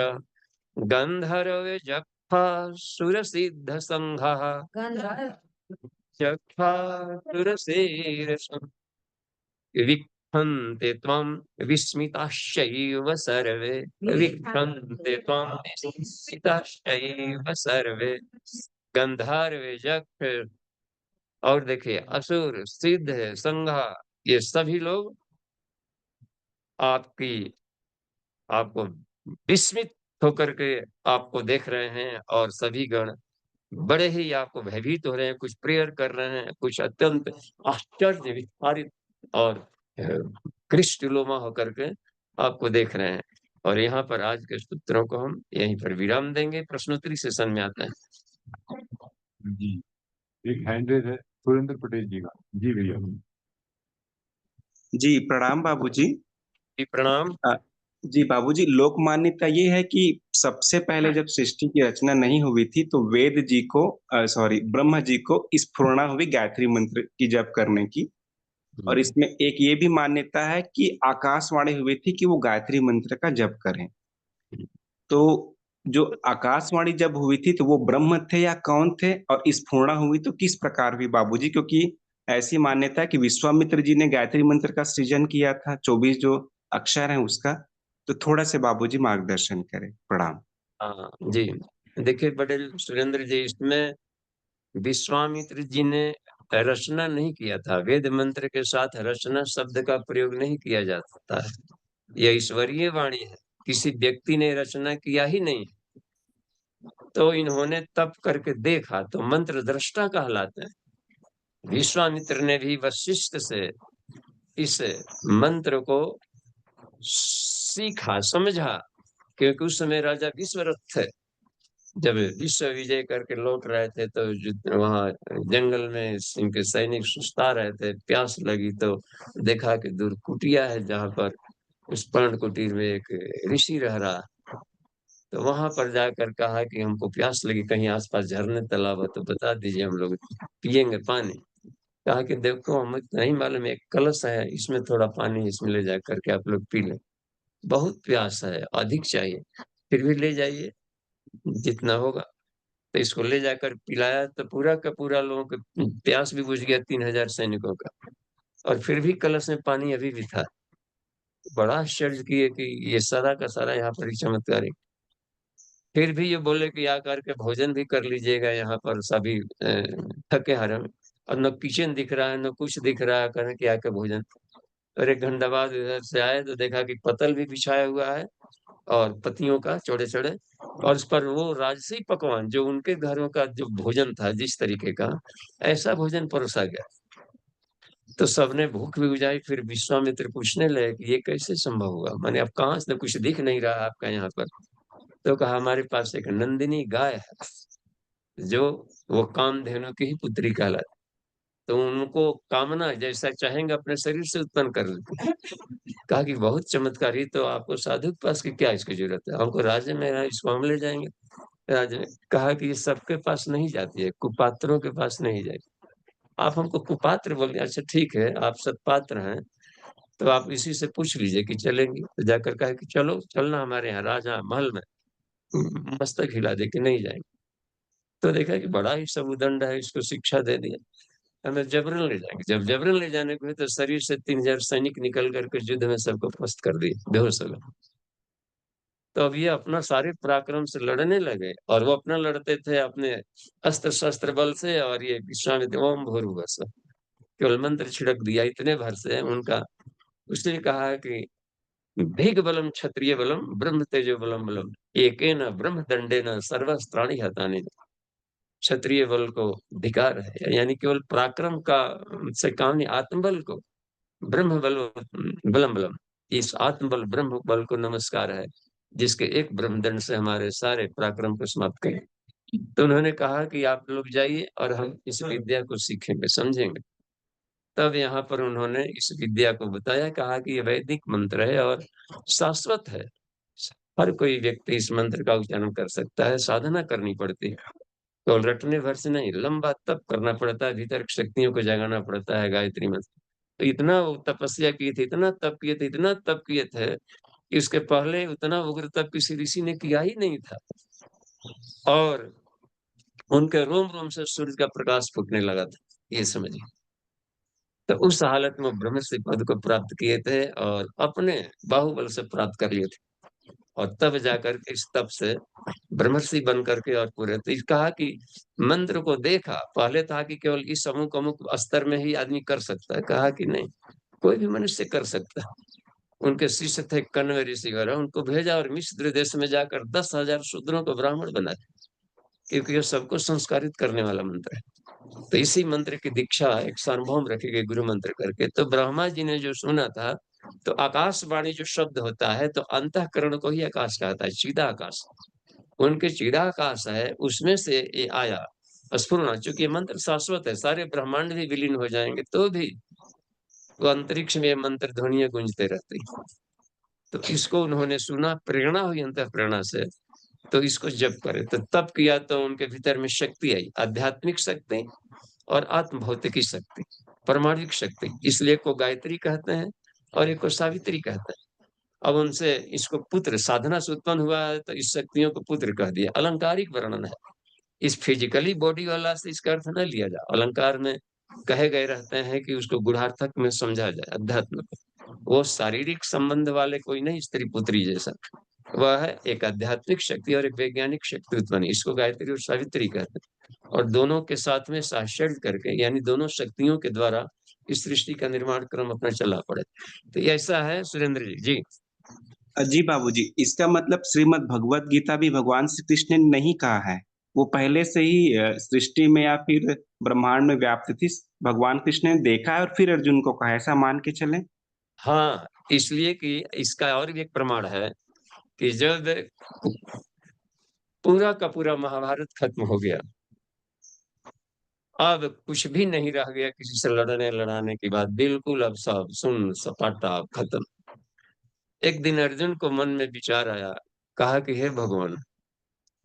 गन्धर्वजक्फा सुरसिद्धसङ्घः, जक्फा सुरसेरसं, विक्षन्ते त्वं विस्मिताश्चैव सर्वे, विक्षन्ते त्वं विस्मिताश्चैव सर्वे, गंधर्व, यक्ष और देखिए असुर, सिद्ध, संघा, ये सभी लोग आपकी आपको विस्मित होकर के आपको देख रहे हैं, और सभी गण बड़े ही आपको भयभीत हो रहे हैं, कुछ प्रेयर कर रहे हैं, कुछ अत्यंत आश्चर्य विस्फारित और कृष्टलोमा होकर के आपको देख रहे हैं। और यहाँ पर आज के सूत्रों को हम यहीं पर विराम देंगे, प्रश्नोत्तरी सेशन में आते हैं। जी, एक हैंड रेज है सुरेंद्र पटेल जी का। जी भैया। जी प्रणाम बाबूजी। जी प्रणाम। अ, जी बाबूजी, लोक मान्यता ये है कि सबसे पहले जब सृष्टि की रचना नहीं हुई थी तो वेद जी को सॉरी ब्रह्मा जी को स्फुरणा हुई गायत्री मंत्र की जप करने की। और इसमें एक ये भी मान्यता है कि आकाशवाणी हुई थी कि वो गायत्री मंत्र का जप करें। तो जो आकाशवाणी जब हुई थी तो वो ब्रह्म थे या कौन थे, और स्फुरणा हुई तो किस प्रकार हुई बाबूजी? क्योंकि ऐसी मान्यता है कि विश्वामित्र जी ने गायत्री मंत्र का सृजन किया था, 24 जो अक्षर हैं उसका। तो थोड़ा से बाबूजी मार्गदर्शन करें। प्रणाम। हाँ जी, देखिए बड़े सुरेंद्र जी, इसमें विश्वामित्र जी ने रचना नहीं किया था। वेद मंत्र के साथ रचना शब्द का प्रयोग नहीं किया जा सकता है। यह ईश्वरीय वाणी है, किसी व्यक्ति ने रचना किया ही नहीं। तो इन्होंने तप करके देखा तो मंत्र दृष्टा कहलाते हैं। विश्वामित्र ने भी वशिष्ठ से इस मंत्र को सीखा, समझा, क्योंकि उस समय राजा विश्वरथ थे। जब विश्व विजय करके लौट रहे थे तो वहां जंगल में इनके सैनिक सुस्ता रहे थे, प्यास लगी तो देखा कि दूर कुटिया है जहां पर उस पर्ण कुटीर में एक ऋषि रह रहा। तो वहां पर जाकर कहा कि हमको प्यास लगी, कहीं आसपास झरने तालाब है तो बता दीजिए, हम लोग पियेंगे पानी। कहा कि देखो हमें नहीं मालूम, एक कलश है, इसमें थोड़ा पानी, इसमें ले जा करके आप लोग पी लें, बहुत प्यास है, अधिक चाहिए, फिर भी ले जाइए जितना होगा। तो इसको ले जाकर पिलाया तो पूरा का पूरा लोगों के प्यास भी बुझ गया, 3,000 सैनिकों का, और फिर भी कलश में पानी अभी भी था। बड़ा आश्चर्य किए कि ये सारा का सारा यहाँ पर ही चमत्कार है। फिर भी ये बोले कि आकर के भोजन भी कर लीजिएगा, यहाँ पर सभी थके हारे हैं। और न किचन दिख रहा है न कुछ दिख रहा है, करें कि आके भोजन। और 1 घंटा बाद इधर से आए तो देखा कि पतल भी बिछाया हुआ है, और पत्तियों का चौड़े चौड़े, और उस पर वो राजसी पकवान जो उनके घरों का जो भोजन था जिस तरीके का, ऐसा भोजन परोसा गया। तो सबने भूख भी बुझाई। फिर विश्वामित्र पूछने लगे कि ये कैसे संभव हुआ, माने अब कहाँ से, कुछ दिख नहीं रहा आपका यहाँ पर। तो कहा हमारे पास एक नंदिनी गाय है, जो वो कामधेनु की ही पुत्री कहलाती, तो उनको कामना जैसा चाहेंगे अपने शरीर से उत्पन्न कर लेते हैं। कहा कि बहुत चमत्कारी, तो आपको साधु के पास की क्या इसकी जरूरत है, हमको राज्य में है, इसको हम ले जाएंगे राज्य में। कहा कि ये सबके पास नहीं जाती है, कुपात्रों के पास नहीं जाएगी। आप हमको कुपात्र बोल दिया, अच्छा ठीक है, आप सत्पात्र हैं तो आप इसी से पूछ लीजिए कि चलेंगे। तो जाकर कहा कि चलो, चलना हमारे यहाँ राजा महल में, मस्तक हिला दे कि नहीं जाएंगे। तो देखा कि बड़ा ही सब उदंड है, इसको शिक्षा दे दिया, हमें जबरन ले जाएंगे। जब जबरन ले जाने को हुए तो शरीर से 3,000 सैनिक निकल करके युद्ध में सबको पस्त कर दिए, बेहोश हो गए। तो अब ये अपना सारे पराक्रम से लड़ने लगे, और वो अपना लड़ते थे अपने अस्त्र शस्त्र बल से, और ये विश्वामित्र ओम भूर्भुवः स्वः केवल मंत्र छिड़क दिया, इतने भर से उनका। उसने कहा है कि भीग बलम क्षत्रिय बलम ब्रह्म तेजो बलम बलम एकेन ब्रह्म दंडेन सर्वस्त्राणि हतानि। क्षत्रिय बल को धिकार है, यानी केवल पराक्रम का से काम नहीं, आत्मबल को, ब्रह्म बल बलम बलम, इस आत्मबल ब्रह्म बल को नमस्कार है, जिसके एक ब्रह्मदंड से हमारे सारे पराक्रम को समाप्त करें। तो उन्होंने कहा कि आप लोग जाइए और हम इस विद्या को सीखेंगे, समझेंगे। तब यहाँ पर उन्होंने इस विद्या को बताया, कहा कि ये वैदिक मंत्र है और शाश्वत है, हर कोई व्यक्ति इस मंत्र का उच्चारण कर सकता है, साधना करनी पड़ती है, तो रटने भर से नहीं, लंबा तप करना पड़ता है, भीतर की शक्तियों को जगाना पड़ता है गायत्री मंत्र। तो इतना वो तपस्या किए थे, इतना तप किए थे, इतना तप किए थे कि उसके पहले उतना उग्र तप किसी ऋषि ने किया ही नहीं था। और उनके रोम रोम से सूर्य का प्रकाश फूटने लगा था, ये समझिए। तो उस हालत में ब्रह्मर्षि पद को प्राप्त किए थे और अपने बाहुबल से प्राप्त कर लिए थे। और तब जाकर के इस तप से ब्रह्मर्षि बन करके और पूरे, तो इस कहा कि मंत्र को देखा, पहले था कि केवल इस अमुक अमुक स्तर में ही आदमी कर सकता है, कहा कि नहीं, कोई भी मनुष्य कर सकता है। उनके शिष्य थे कण्व ऋषि वगैरह, उनको भेजा और मिस्र देश में जाकर 10,000 शूद्रों को ब्राह्मण बनाया, क्योंकि ये सबको संस्कारित करने वाला मंत्र है। तो इसी मंत्र की दीक्षा एक सार्वभौम रखी गई गुरु मंत्र करके। तो ब्रह्मा जी ने जो सुना था, तो आकाशवाणी जो शब्द होता है, तो अंतःकरण को ही आकाश कहता है, चिदाकाश। उनके चिदाकाश है, उसमें से ये आया स्फुरना। चूंकि ये मंत्र शाश्वत है, सारे ब्रह्मांड भी विलीन हो जाएंगे तो भी वो अंतरिक्ष में ये मंत्र ध्वनियां गूंजते रहती। तो इसको उन्होंने सुना, प्रेरणा हुई अंत प्रेरणा से, तो इसको जप करे। तो तप किया तो उनके भीतर में शक्ति आई, आध्यात्मिक शक्ति और आत्म भौतिकी शक्ति, परमाणुक शक्ति। इसलिए को गायत्री कहते हैं और एक को सावित्री कहते हैं। अब उनसे इसको पुत्र साधना से उत्पन्न हुआ है, तो इस शक्तियों को पुत्र कह दिया। अलंकारिक वर्णन है, इस फिजिकली बॉडी वाला से इसका अर्थ न लिया जाए। अलंकार में कहे गए रहते हैं कि उसको गुणार्थक में समझा जाए, अध्यात्म को। वो शारीरिक संबंध वाले कोई नहीं, स्त्री पुत्री जैसा। वह है एक आध्यात्मिक शक्ति और एक वैज्ञानिक शक्ति उत्पन्न, इसको गायत्री और सावित्री कहते हैं। और दोनों के साथ में साश्चर्य करके, यानी दोनों शक्तियों के द्वारा इस सृष्टि का निर्माण क्रम अपना चला पड़े। तो ये ऐसा है सुरेंद्र जी। जी जी बाबूजी, इसका मतलब श्रीमद् भगवत गीता भी भगवान श्री कृष्ण ने नहीं कहा है, वो पहले से ही सृष्टि में या फिर ब्रह्मांड में व्याप्त थी। भगवान कृष्ण ने देखा है और फिर अर्जुन को कहा, ऐसा मान के चलें? हाँ, इसलिए कि इसका और भी एक प्रमाण है कि जब पूरा का पूरा महाभारत खत्म हो गया, अब कुछ भी नहीं रह गया किसी से लड़ने लड़ाने की बात, बिल्कुल अब सब सुन सपाटा खत्म। एक दिन अर्जुन को मन में विचार आया, कहा कि हे भगवान,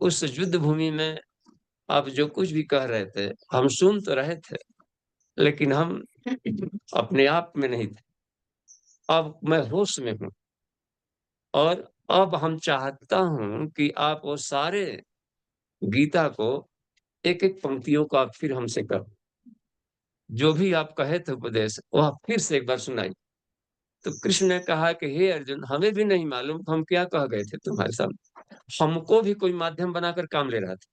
उस युद्ध भूमि में आप जो कुछ भी कह रहे थे हम सुन तो रहे थे, लेकिन हम अपने आप में नहीं थे। अब मैं होश में हूँ, और अब हम चाहता हूं कि आप वो सारे गीता को एक एक पंक्तियों को आप फिर हमसे कहो, जो भी आप कहे थे उपदेश वो आप फिर से एक बार सुनाइए। तो कृष्ण ने कहा कि हे अर्जुन, हमें भी नहीं मालूम हम क्या कह गए थे तुम्हारे सामने, हमको भी कोई माध्यम बनाकर काम ले रहा था।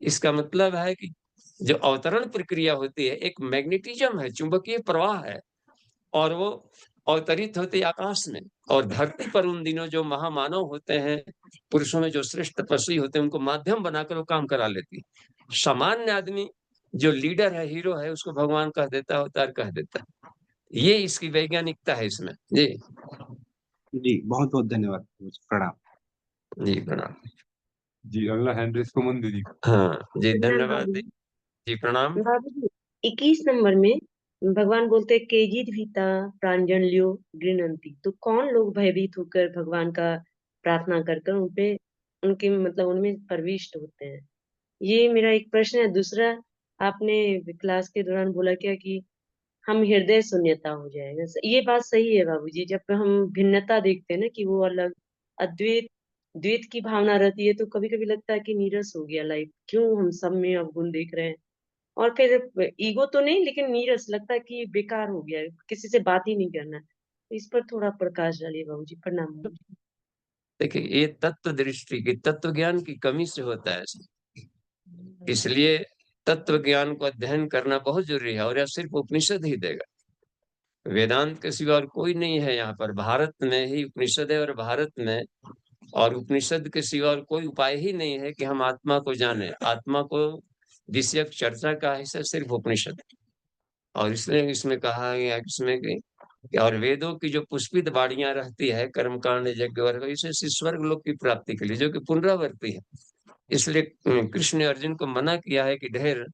इसका मतलब है कि जो अवतरण प्रक्रिया होती है, एक मैग्नेटिज्म है, चुंबकीय प्रवाह है, और वो अवतरित होते आकाश में। और धरती पर उन दिनों जो महामानव होते हैं, पुरुषों में जो श्रेष्ठ तपस्वी होते हैं, उनको माध्यम बनाकर वो काम करा लेती है। सामान्य आदमी जो लीडर है, हीरो है, उसको भगवान कह देता है, अवतार कह देता है। ये इसकी वैज्ञानिकता है इसमें। जी जी बहुत बहुत धन्यवाद बाबूजी, प्रणाम। जी प्रणाम। जी अगला हैंड रेस सुमन दीदी का। हाँ जी, प्रणाम धन्यवाद बाबू। जी, प्रणाम। बाबूजी, 21 नंबर में भगवान बोलते हैं केजित भीता प्रांजन लियो गृणंती। तो कौन लोग भयभीत होकर भगवान का प्रार्थना कर कर उनपे उनके मतलब उनमें प्रविष्ट होते हैं? ये मेरा एक प्रश्न है। दूसरा, आपने क्लास के दौरान बोला क्या कि हम हृदय शून्यता हो जाएगा। ये बात सही है बाबूजी। जब हम भिन्नता देखते हैं ना कि वो अलग, अद्वैत द्वैत की भावना रहती है, तो कभी कभी लगता है कि नीरस हो गया लाइफ, क्यों हम सब में अवगुण देख रहे हैं। और फिर ईगो तो नहीं, लेकिन नीरस लगता है कि बेकार हो गया है, किसी से बात ही नहीं करना है। तो इस पर थोड़ा प्रकाश डालिए बाबूजी। प्रणाम बाबूजी। देखिए, ये तत्व दृष्टि की, तत्व ज्ञान की कमी से होता है ऐसा। इसलिए तत्व ज्ञान को अध्ययन करना बहुत जरूरी है, और यह सिर्फ उपनिषद ही देगा। वेदांत के सिवा और कोई नहीं है यहाँ पर। भारत में ही उपनिषद है, और भारत में और उपनिषद के सिवा और कोई उपाय ही नहीं है कि हम आत्मा को जाने। आत्मा को विषयक चर्चा का हिस्सा सिर्फ उपनिषद है। और इसलिए इसमें कहा गया इसमें कि और वेदों की जो पुष्पित बाड़ियां रहती है, कर्मकांड यज्ञ वर्ग, इसे स्वर्ग लोक की प्राप्ति के लिए, जो कि पुनरावर्ती है। इसलिए कृष्ण ने अर्जुन को मना किया है कि ढेर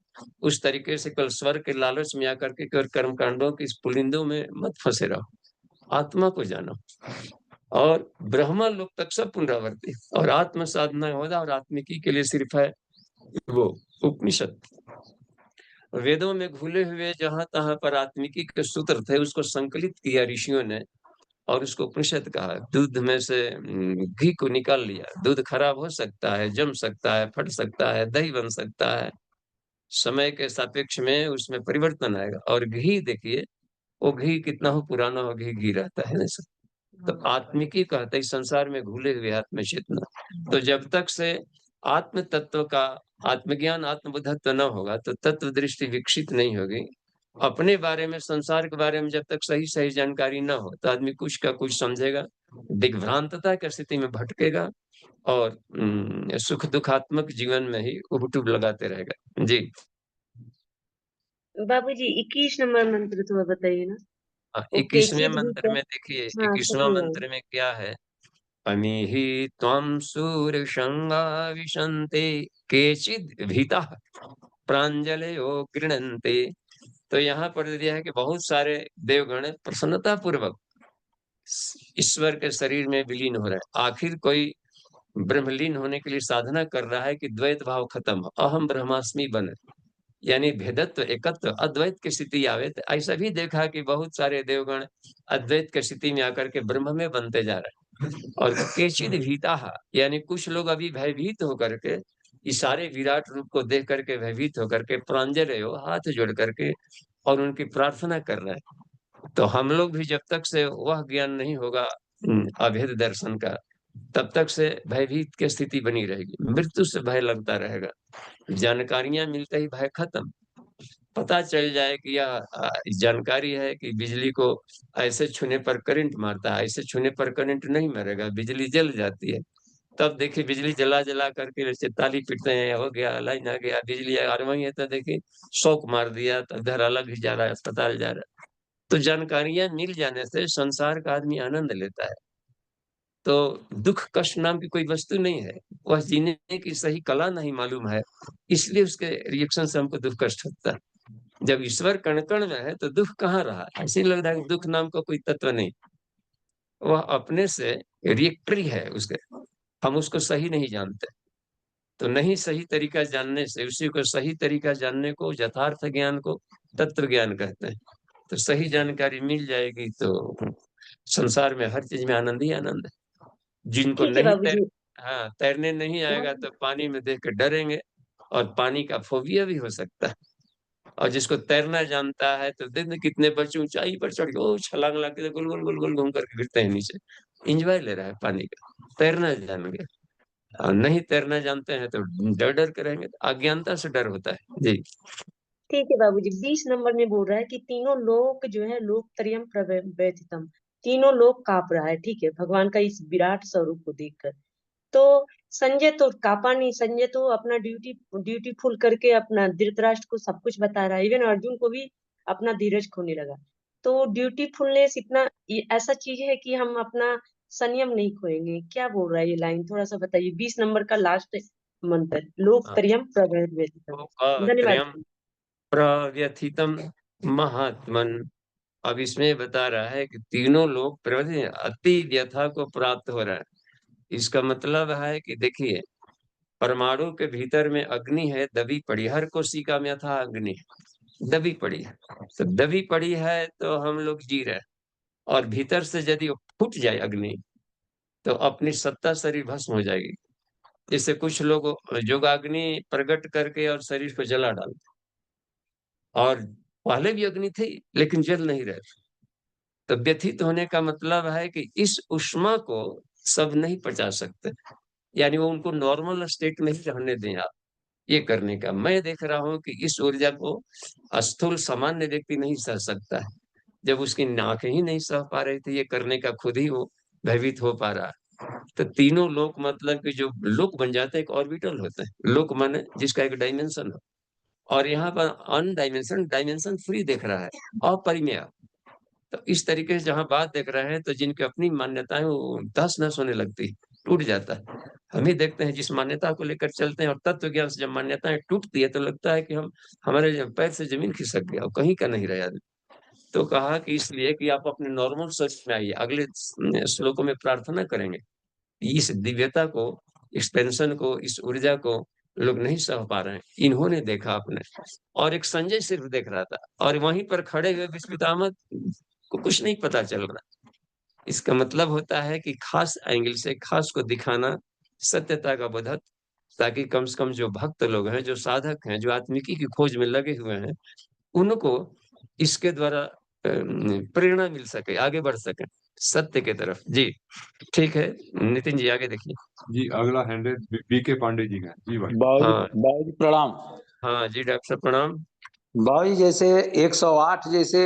उस तरीके से कल स्वर्ग के लालच में आकर के केवल कर्मकांडों की इस पुलिंदों में मत फंसे रहो, आत्मा को जानो। और ब्रह्मा लोक तक सब पुनरावर्ती, और आत्म साधना होगा, और आत्मिकी के लिए सिर्फ है वो उपनिषद। वेदों में घुले हुए जहां तहां पर आत्मिकी के सूत्र थे, उसको संकलित किया ऋषियों ने, और उसको उपनिषद कहा। दूध में से घी को निकाल लिया। दूध खराब हो सकता है, जम सकता है, फट सकता है, दही बन सकता है, समय के सापेक्ष में उसमें परिवर्तन आएगा। और घी देखिए, वो घी कितना हो पुराना हो, घी घी रहता है ना सर। तो आत्मिकी कहते इस संसार में घुले हुए आत्म चेतना। तो जब तक से आत्म तत्व का आत्मज्ञान आत्मबोधत्व न होगा तो तत्व दृष्टि विकसित नहीं होगी। अपने बारे में संसार के बारे में जब तक सही सही जानकारी न हो तो आदमी कुछ का कुछ समझेगा, दिग्भ्रांतता की स्थिति में भटकेगा और सुख दुखात्मक जीवन में ही उबटूब लगाते रहेगा। जी बाबूजी 21 नंबर मंत्र थोड़ा बताइए ना। वो 21वें केचित मंत्र भीता। में देखिए, हाँ 21वां 7वां। मंत्र में क्या है? अमीहि त्वं सूर्यशृंगा विशन्ते केचिद् भीताः प्राञ्जलयो गृह्णन्ते। तो यहाँ पर दिया है कि बहुत सारे देवगण प्रसन्नता पूर्वक ईश्वर के शरीर में विलीन हो रहे हैं। आखिर कोई ब्रह्मलीन होने के लिए साधना कर रहा है कि द्वैत भाव खत्म हो, अहम ब्रह्मास्मि बने, यानी भेदत्व एकत्व अद्वैत की स्थिति आवे। तो ऐसा भी देखा कि बहुत सारे देवगण अद्वैत की स्थिति में आकर के ब्रह्म में बनते जा रहे हैं। और केचिद भीता, यानी कुछ लोग अभी भयभीत होकर के इस सारे विराट रूप को देख करके भयभीत होकर के प्रांजल हो हाथ जोड़ करके और उनकी प्रार्थना कर रहे हैं। तो हम लोग भी जब तक से वह ज्ञान नहीं होगा अभेद दर्शन का, तब तक से भयभीत की स्थिति बनी रहेगी, मृत्यु से भय लगता रहेगा। जानकारियां मिलते ही भय खत्म। पता चल जाए कि यह जानकारी है कि बिजली को ऐसे छूने पर करंट मारता है, ऐसे छूने पर करंट नहीं मारेगा, बिजली जल जाती है। तब देखिए बिजली जला जला करके जैसे ताली पीटते हैं, हो गया लाइन आ गया बिजली आ वही है, तो देखिए शौक मार दिया तो इधर अलग ही जा रहा है, अस्पताल जा रहा है। तो जानकारियां मिल जाने से संसार का आदमी आनंद लेता है। तो दुख कष्ट नाम की कोई वस्तु नहीं है, वह जीने की सही कला नहीं मालूम है, इसलिए उसके रिएक्शन से हमको दुख कष्ट होता है। जब ईश्वर कण कण में है तो दुख कहाँ रहा? ऐसे ही लगता है कि दुख नाम का कोई तत्व नहीं, वह अपने से रिएक्टरी है उसके, हम उसको सही नहीं जानते। तो नहीं सही तरीका जानने से, उसी को सही तरीका जानने को यथार्थ ज्ञान को तत्व ज्ञान कहते हैं। तो सही जानकारी मिल जाएगी तो संसार में हर चीज में आनंद ही आनंद है। जिनको ठीक है नहीं बाबूजी। तैरने नहीं आएगा तो पानी में देख के डरेंगे और पानी का फोबिया भी हो सकता है। और जिसको तैरना जानता है तो दिन कितने बच्चे ऊंचाई पर चढ़ के ओ छलांग लगा के गोल गोल गोल गोल घूम करके गिरते हैं नीचे, इंजॉय ले रहा है पानी का, तैरना जान गया। और नहीं तैरना जानते हैं तो डर डर के रहेंगे, तो अज्ञानता से डर होता है। जी ठीक है बाबूजी 20 नंबर में बोल रहा है कि तीनों लोक जो है लोक त्रयम प्रव्यथितम। तीनों लोक कांप रहा है, ठीक है, भगवान का इस विराट स्वरूप को देखकर। तो संजय तो कापा नहीं, संजय तो अपना ड्यूटीफुल करके अपना धृतराष्ट्र को सब कुछ बता रहा है, इवन अर्जुन को भी अपना धीरज खोने लगा। तो ड्यूटीफुलनेस इतना ऐसा चीज है कि हम अपना संयम नहीं खोएंगे, क्या बोल रहा है ये लाइन, थोड़ा सा बताइए। 20 नंबर का लास्ट मंत्र, लोक हाँ, त्रयम प्रव्यथितम। तो त्रयम धन्यवाद। प्रव्यथितम महात्मन। अब इसमें बता रहा है कि तीनों लोग प्रवृत्ति अति व्यथा को प्राप्त हो रहा है। इसका मतलब है कि देखिए परमाणु के भीतर में अग्नि है दबी पड़ी, हर कोशिका में था अग्नि दबी पड़ी है। तो दबी पड़ी है तो हम लोग जी रहे हैं, और भीतर से यदि वो फूट जाए अग्नि तो अपनी सत्ता शरीर भस्म हो जाएगी। जैसे कुछ लोग योगाग्नि प्रकट करके और शरीर को जला डालते, और पहले भी अग्नि थी लेकिन जल नहीं रहे। तो व्यथित होने का मतलब है कि इस उष्मा को सब नहीं पचा सकते, यानी वो उनको नॉर्मल स्टेट में ही रहने दें आप। ये करने का मैं देख रहा हूँ कि इस ऊर्जा को स्थूल सामान्य व्यक्ति नहीं सह सकता है। जब उसकी आंखें ही नहीं सह पा रही थी ये करने का, खुद ही वो भयभीत हो पा रहा है। तो तीनों लोक मतलब कि जो लोक बन जाते हैं एक ऑर्बिटल होते हैं, लोक माने जिसका एक डायमेंशन हो, और यहाँ पर अनडायमेंशन डायमेंशन फ्री देख रहा है, अपरिमेय। तो इस तरीके से जहां बात देख रहे हैं तो जिनकी अपनी मान्यताएं वो तहस नहस होने लगती, टूट जाता है। हम ही देखते हैं जिस मान्यता को लेकर चलते हैं और तत्व ज्ञान से जब मान्यताएं टूटती है तो लगता है कि हम हमारे पैर से जमीन खिसक गया और कहीं का नहीं रहा। तो कहा कि इसलिए कि आप अपने नॉर्मल सोच में आइए। अगले श्लोकों में प्रार्थना करेंगे, इस दिव्यता को, एक्सपेंशन को, इस ऊर्जा को लोग नहीं सह पा रहे हैं। इन्होंने देखा अपने, और एक संजय सिर्फ देख रहा था, और वहीं पर खड़े हुए विश्व पितामह को कुछ नहीं पता चल रहा। इसका मतलब होता है कि खास एंगल से खास को दिखाना सत्यता का बोधक, ताकि कम से कम जो भक्त लोग हैं, जो साधक हैं, जो आत्मिकी की खोज में लगे हुए हैं, उनको इसके द्वारा प्रेरणा मिल सके, आगे बढ़ सके। सत्य की तरफ। जी ठीक है, नितिन जी आगे देखिए। जी अगला हैंड है बीके पांडे जी का। जी भाई। हाँ बाबू जी प्रणाम। हाँ जी डॉक्टर साहब प्रणाम। बाबू जी जैसे 108 जैसे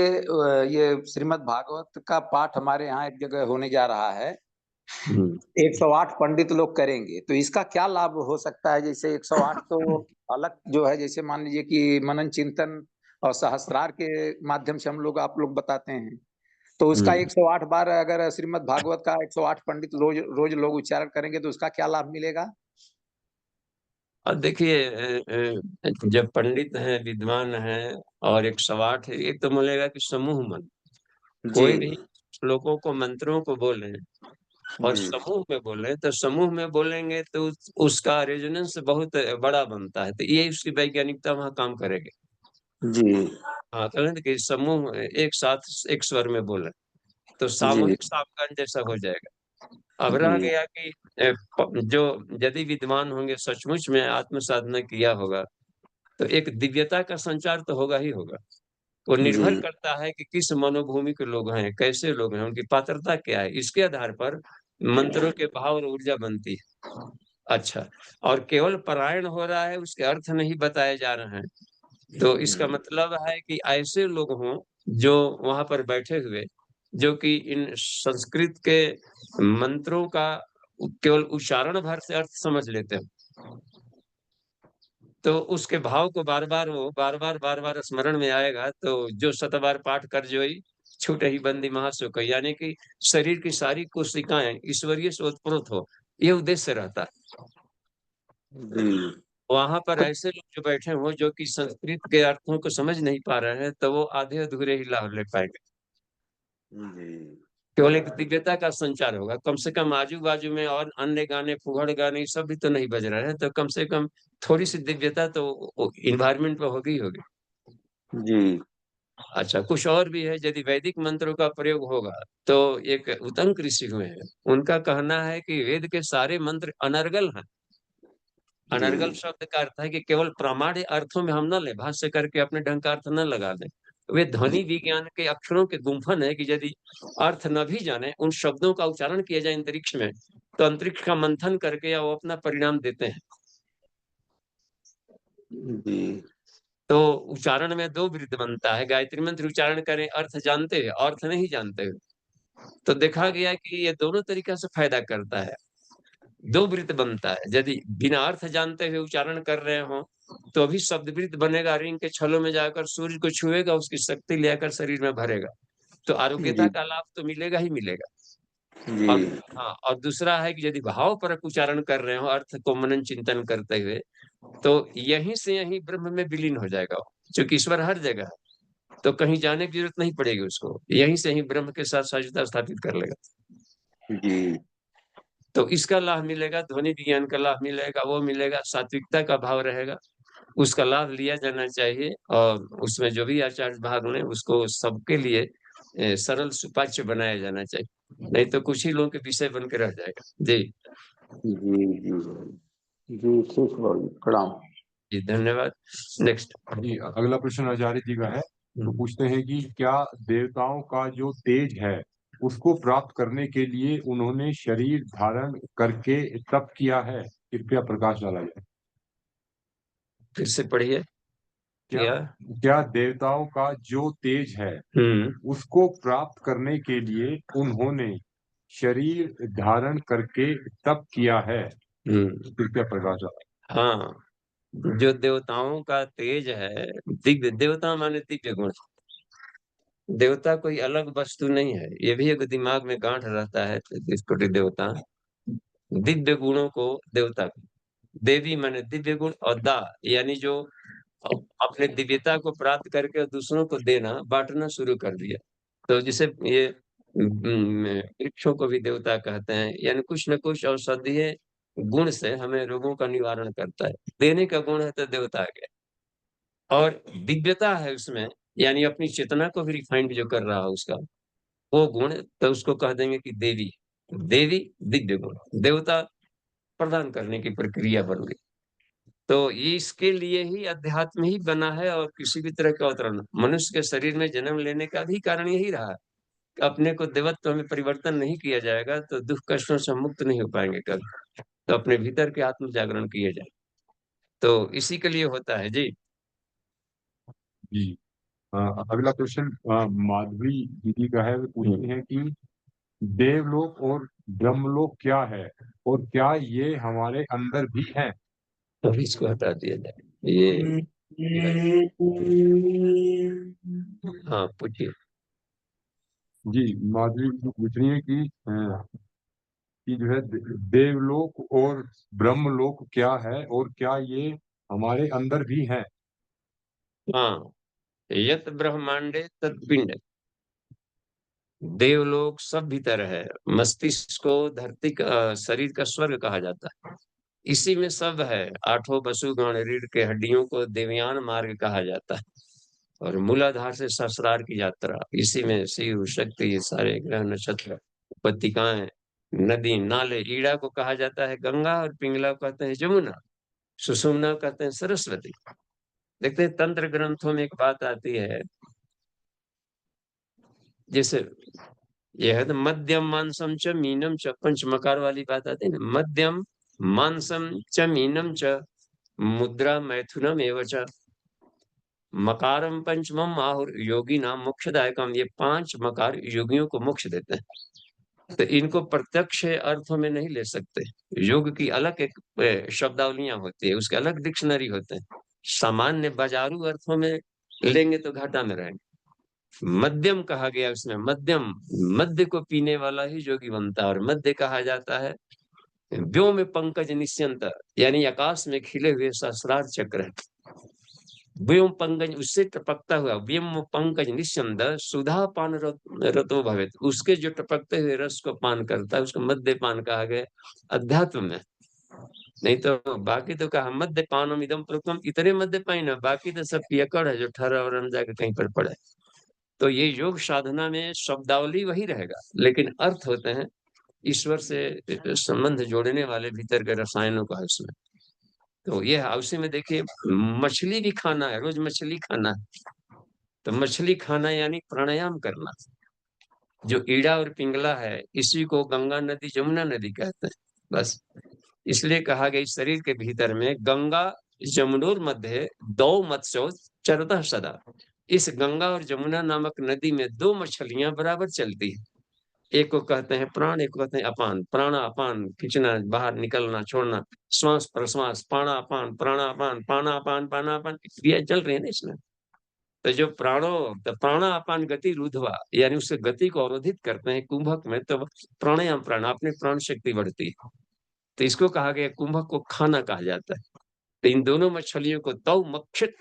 ये श्रीमद् भागवत का पाठ हमारे यहाँ एक जगह होने जा रहा है। 108 पंडित लोग करेंगे तो इसका क्या लाभ हो सकता है? जैसे 108 तो अलग जो है, जैसे मान लीजिए कि मनन चिंतन और सहस्त्रार के माध्यम से हम लोग आप लोग बताते हैं, तो उसका 108 बार अगर श्रीमद् भागवत का 108 पंडित रोज रोज लोग उच्चारण करेंगे तो उसका क्या लाभ मिलेगा? अब देखिए जब पंडित हैं विद्वान हैं और 108 है, एक तो मिलेगा कि समूह मन, कोई भी श्लोकों को मंत्रों को बोले और जी समूह में बोले तो समूह में बोलेंगे तो उसका रेजोनेंस बहुत बड़ा बनता है, तो ये उसकी वैज्ञानिकता वहाँ काम करेगी। जी हाँ कहें कि समूह एक साथ एक स्वर में बोले तो जी सामूहिक सामगान जैसा हो जाएगा। अब रह जी गया कि जो यदि विद्वान होंगे सचमुच में आत्म साधना किया होगा तो एक दिव्यता का संचार तो होगा ही होगा। वो निर्भर जी करता है कि किस मनोभूमि के लोग हैं, कैसे लोग हैं, उनकी पात्रता क्या है, इसके आधार पर मंत्रों के भाव और ऊर्जा बनती है। अच्छा, और केवल पारायण हो रहा है उसके अर्थ नहीं बताए जा रहे हैं, तो इसका मतलब है कि ऐसे लोग हों जो वहां पर बैठे हुए जो कि इन संस्कृत के मंत्रों का केवल उच्चारण भर से अर्थ समझ लेते हैं, तो उसके भाव को बार बार स्मरण में आएगा, तो जो शतबार पाठ कर जोई छूट ही बंदी महासुख, यानी कि शरीर की सारी कोशिकाएं ईश्वरीय से उत्प्रोत हो, ये उद्देश्य रहता है। जी वहां पर ऐसे लोग जो बैठे हों जो कि संस्कृत के अर्थों को समझ नहीं पा रहे हैं, तो वो आधे अधूरे ही लाभ ले पाएंगे। जी केवल एक दिव्यता का संचार होगा, कम से कम आजू बाजू में और अन्य गाने फुहड़ गाने ये सब भी तो नहीं बज रहे हैं, तो कम से कम थोड़ी सी दिव्यता तो इन्वायरमेंट में होगी ही होगी। जी अच्छा, कुछ और भी है, यदि वैदिक मंत्रों का प्रयोग होगा तो एक उतंक ऋषि हुए हैं, उनका कहना है कि वेद के सारे मंत्र अनर्गल हैं। अनर्गल जी शब्द का अर्थ है कि केवल प्रामाण्य अर्थों में हम न ले, भाष्य करके अपने ढंग का अर्थ न लगा लें। वे ध्वनि विज्ञान के अक्षरों के गुंफन है कि यदि अर्थ न भी जाने उन शब्दों का उच्चारण किया जाए अंतरिक्ष में, तो अंतरिक्ष का मंथन करके या वो अपना परिणाम देते हैं। जी तो उच्चारण में दो वृत्त बनता है, गायत्री मंत्र उच्चारण करें अर्थ जानते हुए, अर्थ नहीं जानते हुए, तो देखा गया कि ये दोनों तरीका से फायदा करता है। दो वृत्त बनता है, यदि बिना अर्थ जानते हुए उच्चारण कर रहे हो तो अभी शब्द वृत्त बनेगा, रिंग के छलों में जाकर सूर्य को छुएगा, उसकी शक्ति लेकर शरीर में भरेगा, तो आरोग्यता जी का लाभ तो मिलेगा ही मिलेगा। जी और हाँ, और दूसरा है कि यदि भाव परक उच्चारण कर रहे हो अर्थ को मनन चिंतन करते हुए, तो यहीं से यहीं ब्रह्म में विलीन हो जाएगा वो। क्योंकि ईश्वर हर जगह है, तो कहीं जाने की जरूरत नहीं पड़ेगी उसको, यहीं से ही ब्रह्म के साथ साझता स्थापित कर लेगा। जी तो इसका लाभ मिलेगा, ध्वनि विज्ञान का लाभ मिलेगा, वो मिलेगा, सात्विकता का भाव रहेगा, उसका लाभ लिया जाना चाहिए। और उसमें जो भी आचार्य भाग लें उसको सबके लिए सरल सुपाच्य बनाया जाना चाहिए, नहीं तो कुछ ही लोगों के विषय बन के रह जाएगा। जी जी जी जी ठीक बाबू जी प्रणाम। जी धन्यवाद। नेक्स्ट। जी अगला प्रश्न आचार्य जी का है। तो पूछते हैं कि क्या देवताओं का जो तेज है उसको प्राप्त करने के लिए उन्होंने शरीर धारण करके तप किया है? कृपया प्रकाश डाला जाए। फिर से पढ़िए। क्या क्या? क्या देवताओं का जो तेज है उसको प्राप्त करने के लिए उन्होंने शरीर धारण करके तप किया है? कृपया प्रकाश डाला। हाँ, जो देवताओं का तेज है, दिव्य देवता माने दिव्य गुण, देवता कोई अलग वस्तु नहीं है, ये भी एक दिमाग में गांठ रहता है। इसको देवता दिव्य गुणों को देवता, देवी माने दिव्य गुण, और दा यानी जो अपने दिव्यता को प्राप्त करके दूसरों को देना बांटना शुरू कर दिया, तो जिसे ये वृक्षों को भी देवता कहते हैं, यानी कुछ न कुछ औषधीय गुण से हमें रोगों का निवारण करता है, देने का गुण है तो देवता आ गया। और दिव्यता है उसमें, यानी अपनी चेतना को भी रिफाइंड जो कर रहा है उसका वो गुण, तो उसको कह देंगे कि देवी। देवी दिव्य गुण, देवता प्रदान करने की प्रक्रिया बन गई। तो ये इसके लिए ही अध्यात्म ही बना है, और किसी भी तरह का अवतरण मनुष्य के शरीर में जन्म लेने का भी कारण यही रहा है अपने को देवत्व में परिवर्तन नहीं किया जाएगा तो दुख कष्टों से हम मुक्त नहीं हो पाएंगे कभी। तो अपने भीतर के आत्म जागरण किए जाए, तो इसी के लिए होता है जी। जी। अगला क्वेश्चन माधवी दीदी का है। वो पूछती हैं कि देवलोक और ब्रह्मलोक क्या है और क्या ये हमारे अंदर भी है? तो इसको हटा दिया जाए ये। हाँ पूछिए। जी, माधवी जी पूछ रही है कि जो है देवलोक और ब्रह्मलोक क्या है और क्या ये हमारे अंदर भी है? हाँ, यत ब्रह्मांडे तत्पिंड, देवलोक सब भीतर है। मस्तिष्क को धरती का शरीर का स्वर्ग कहा जाता है, इसी में सब है। आठों वसुगण रीढ़ के हड्डियों को देवयान मार्ग कहा जाता है, और मूलाधार से सहस्रार की यात्रा, इसी में शिव शक्ति, ये सारे ग्रह नक्षत्र, उपत्यकाएं, नदी नाले। ईड़ा को कहा जाता है गंगा, और पिंगला को कहते हैं यमुना, सुषुम्ना को कहते हैं सरस्वती। देखते हैं तंत्र ग्रंथों में एक बात आती है, जैसे यह है तो मध्यम मानसम च मीनम च, पंचमकार वाली बात आती है ना, मध्यम मानसम च मीनम च मुद्रा मैथुनम एवं च मकारम पंचमम आहुर योगी नाम मोक्षदायकम। ये 5 मकार योगियों को मोक्ष देते हैं। तो इनको प्रत्यक्ष अर्थों में नहीं ले सकते, योग की अलग एक शब्दावलियां होती है, उसके अलग डिक्शनरी होते हैं। सामान्य बाजारू अर्थों में लेंगे तो घाटा में रहेंगे। मध्यम कहा गया उसमें, मध्यम, मध्य को पीने वाला ही योगी बनता है। और मध्य कहा जाता है व्योम में पंकज निश्चंत, यानी आकाश में खिले हुए सहस्रार चक्र है। व्योम पंकज, उससे टपकता हुआ, व्योम पंकज निश्चंद सुधा पान रतो भवेत, उसके जो टपकते हुए रस को पान करता है उसको मध्य पान कहा गया अध्यात्म में। नहीं तो बाकी तो कहा मध्य पानम इदम प्रोक्तम, इतने मध्य पाइन है, बाकी तो सब पियकड़ है जो ठहरा और जाकर कहीं पर पड़े। तो ये योग साधना में शब्दावली वही रहेगा, लेकिन अर्थ होते हैं ईश्वर से संबंध जोड़ने वाले भीतर के रसायनों का उसमें। तो ये है। उसी में देखिए मछली भी खाना है, रोज मछली खाना है, तो मछली खाना यानी प्राणायाम करना। जो ईड़ा और पिंगला है इसी को गंगा नदी यमुना नदी कहते हैं, बस। इसलिए कहा गया इस शरीर के भीतर में गंगा यमुनोर मध्य दो मत्स्यो चरतः सदा। इस गंगा और यमुना नामक नदी में 2 मछलियां बराबर चलती है। एक को कहते हैं प्राण, एक को कहते हैं अपान। प्राण अपान, खींचना, बाहर निकलना, छोड़ना, श्वास प्रश्वास, प्राणापान प्राणापान, पानापान पानापान, क्रिया चल रही है ना इसमें। तो जो तो प्राणापान गति रुधवा, यानी उससे गति को अवरोधित करते हैं कुंभक में, तो प्राणायाम प्राण, अपने प्राण शक्ति बढ़ती है। तो इसको कहा गया कुंभक को खाना कहा जाता है। तो इन दोनों मछलियों को तौ मक्षित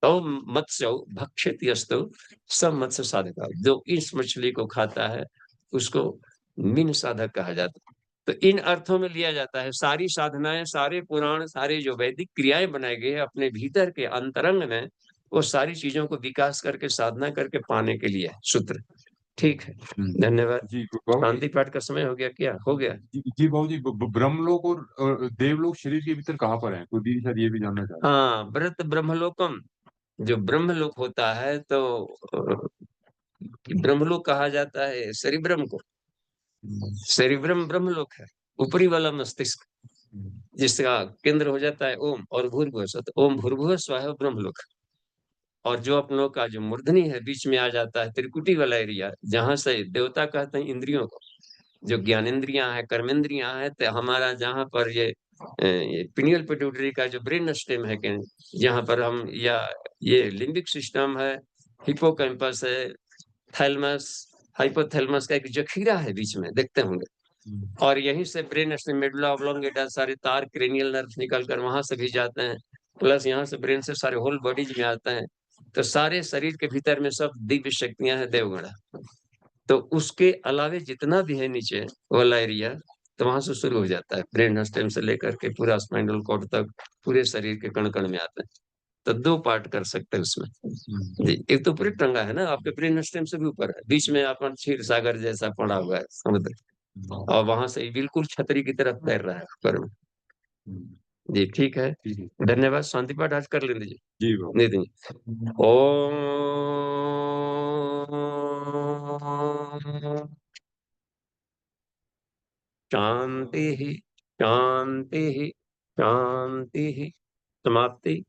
तौ मत्स्य भक्षित यस्तु सब मत्स्य साधक, जो इस मछली को खाता है उसको मीन साधक कहा जाता है। तो इन अर्थों में लिया जाता है। सारी साधनाएं, सारे पुराण, सारे जो वैदिक क्रियाएं बनाए गए हैं अपने भीतर के अंतरंग में, वो सारी चीजों को विकास करके साधना करके पाने के लिए सूत्र। ठीक है, धन्यवाद जी बाबू जी। शांति पाठ का समय हो गया, क्या हो गया? जी बाबू जी, ब्रह्मलोक और देवलोक शरीर के भीतर कहाँ पर है? तो दीदी शायद ये भी जानना चाह रहे हाँ, व्रत ब्रह्मलोकम, जो ब्रह्मलोक होता है तो ब्रह्मलोक कहा जाता है सेरिब्रम को। सेरिब्रम ब्रह्मलोक है, ऊपरी वाला मस्तिष्क जिसका केंद्र हो जाता है ओम और भूर्भुव स्व, तो ओम भूर्भुव स्व है ब्रह्मलोक। और जो अपनों का जो मूर्धनी है बीच में आ जाता है त्रिकुटी वाला एरिया, जहां से देवता कहते हैं इंद्रियों को, जो ज्ञानेन्द्रियां हैं, कर्मेंद्रियां हैं, तो हमारा जहां पर ये पिनियल पिट्यूटरी का जो ब्रेन स्टेम है, जहां पर हम, या ये लिम्बिक सिस्टम है, हिपोकैम्पस है, थैलमस, हाइपोथैलेमस का एक जखीरा है बीच में, देखते होंगे। और यहीं से ब्रेन स्टेम, मेडुला ऑब्लोंगेटा, सारे तार क्रेनियल नर्व निकल कर वहां से भी जाते हैं, प्लस यहाँ से ब्रेन से सारे होल बॉडीज में आते हैं। तो सारे शरीर के भीतर में सब दिव्य शक्तियां हैं, देवगढ़। तो उसके अलावे जितना भी है नीचे वाला एरिया, तो वहां से शुरू हो जाता है, ब्रेन स्टेम से लेकर के पूरा स्पाइनल कॉर्ड तक, पूरे शरीर के कण कण में आते हैं। तो 2 पार्ट कर सकते हैं उसमें जी। एक तो पूरी टंगा है ना आपके ब्रेन स्टेम से भी ऊपर है, बीच में अपन क्षीर सागर जैसा पड़ा हुआ है समुद्र, और वहां से बिल्कुल छतरी की तरफ तैर रहा है ऊपर में जी। ठीक है, धन्यवाद। शांति पाठ आज कर लेंगे जी। नितिन, ओम शांति, शांति, शांति, समाप्ति।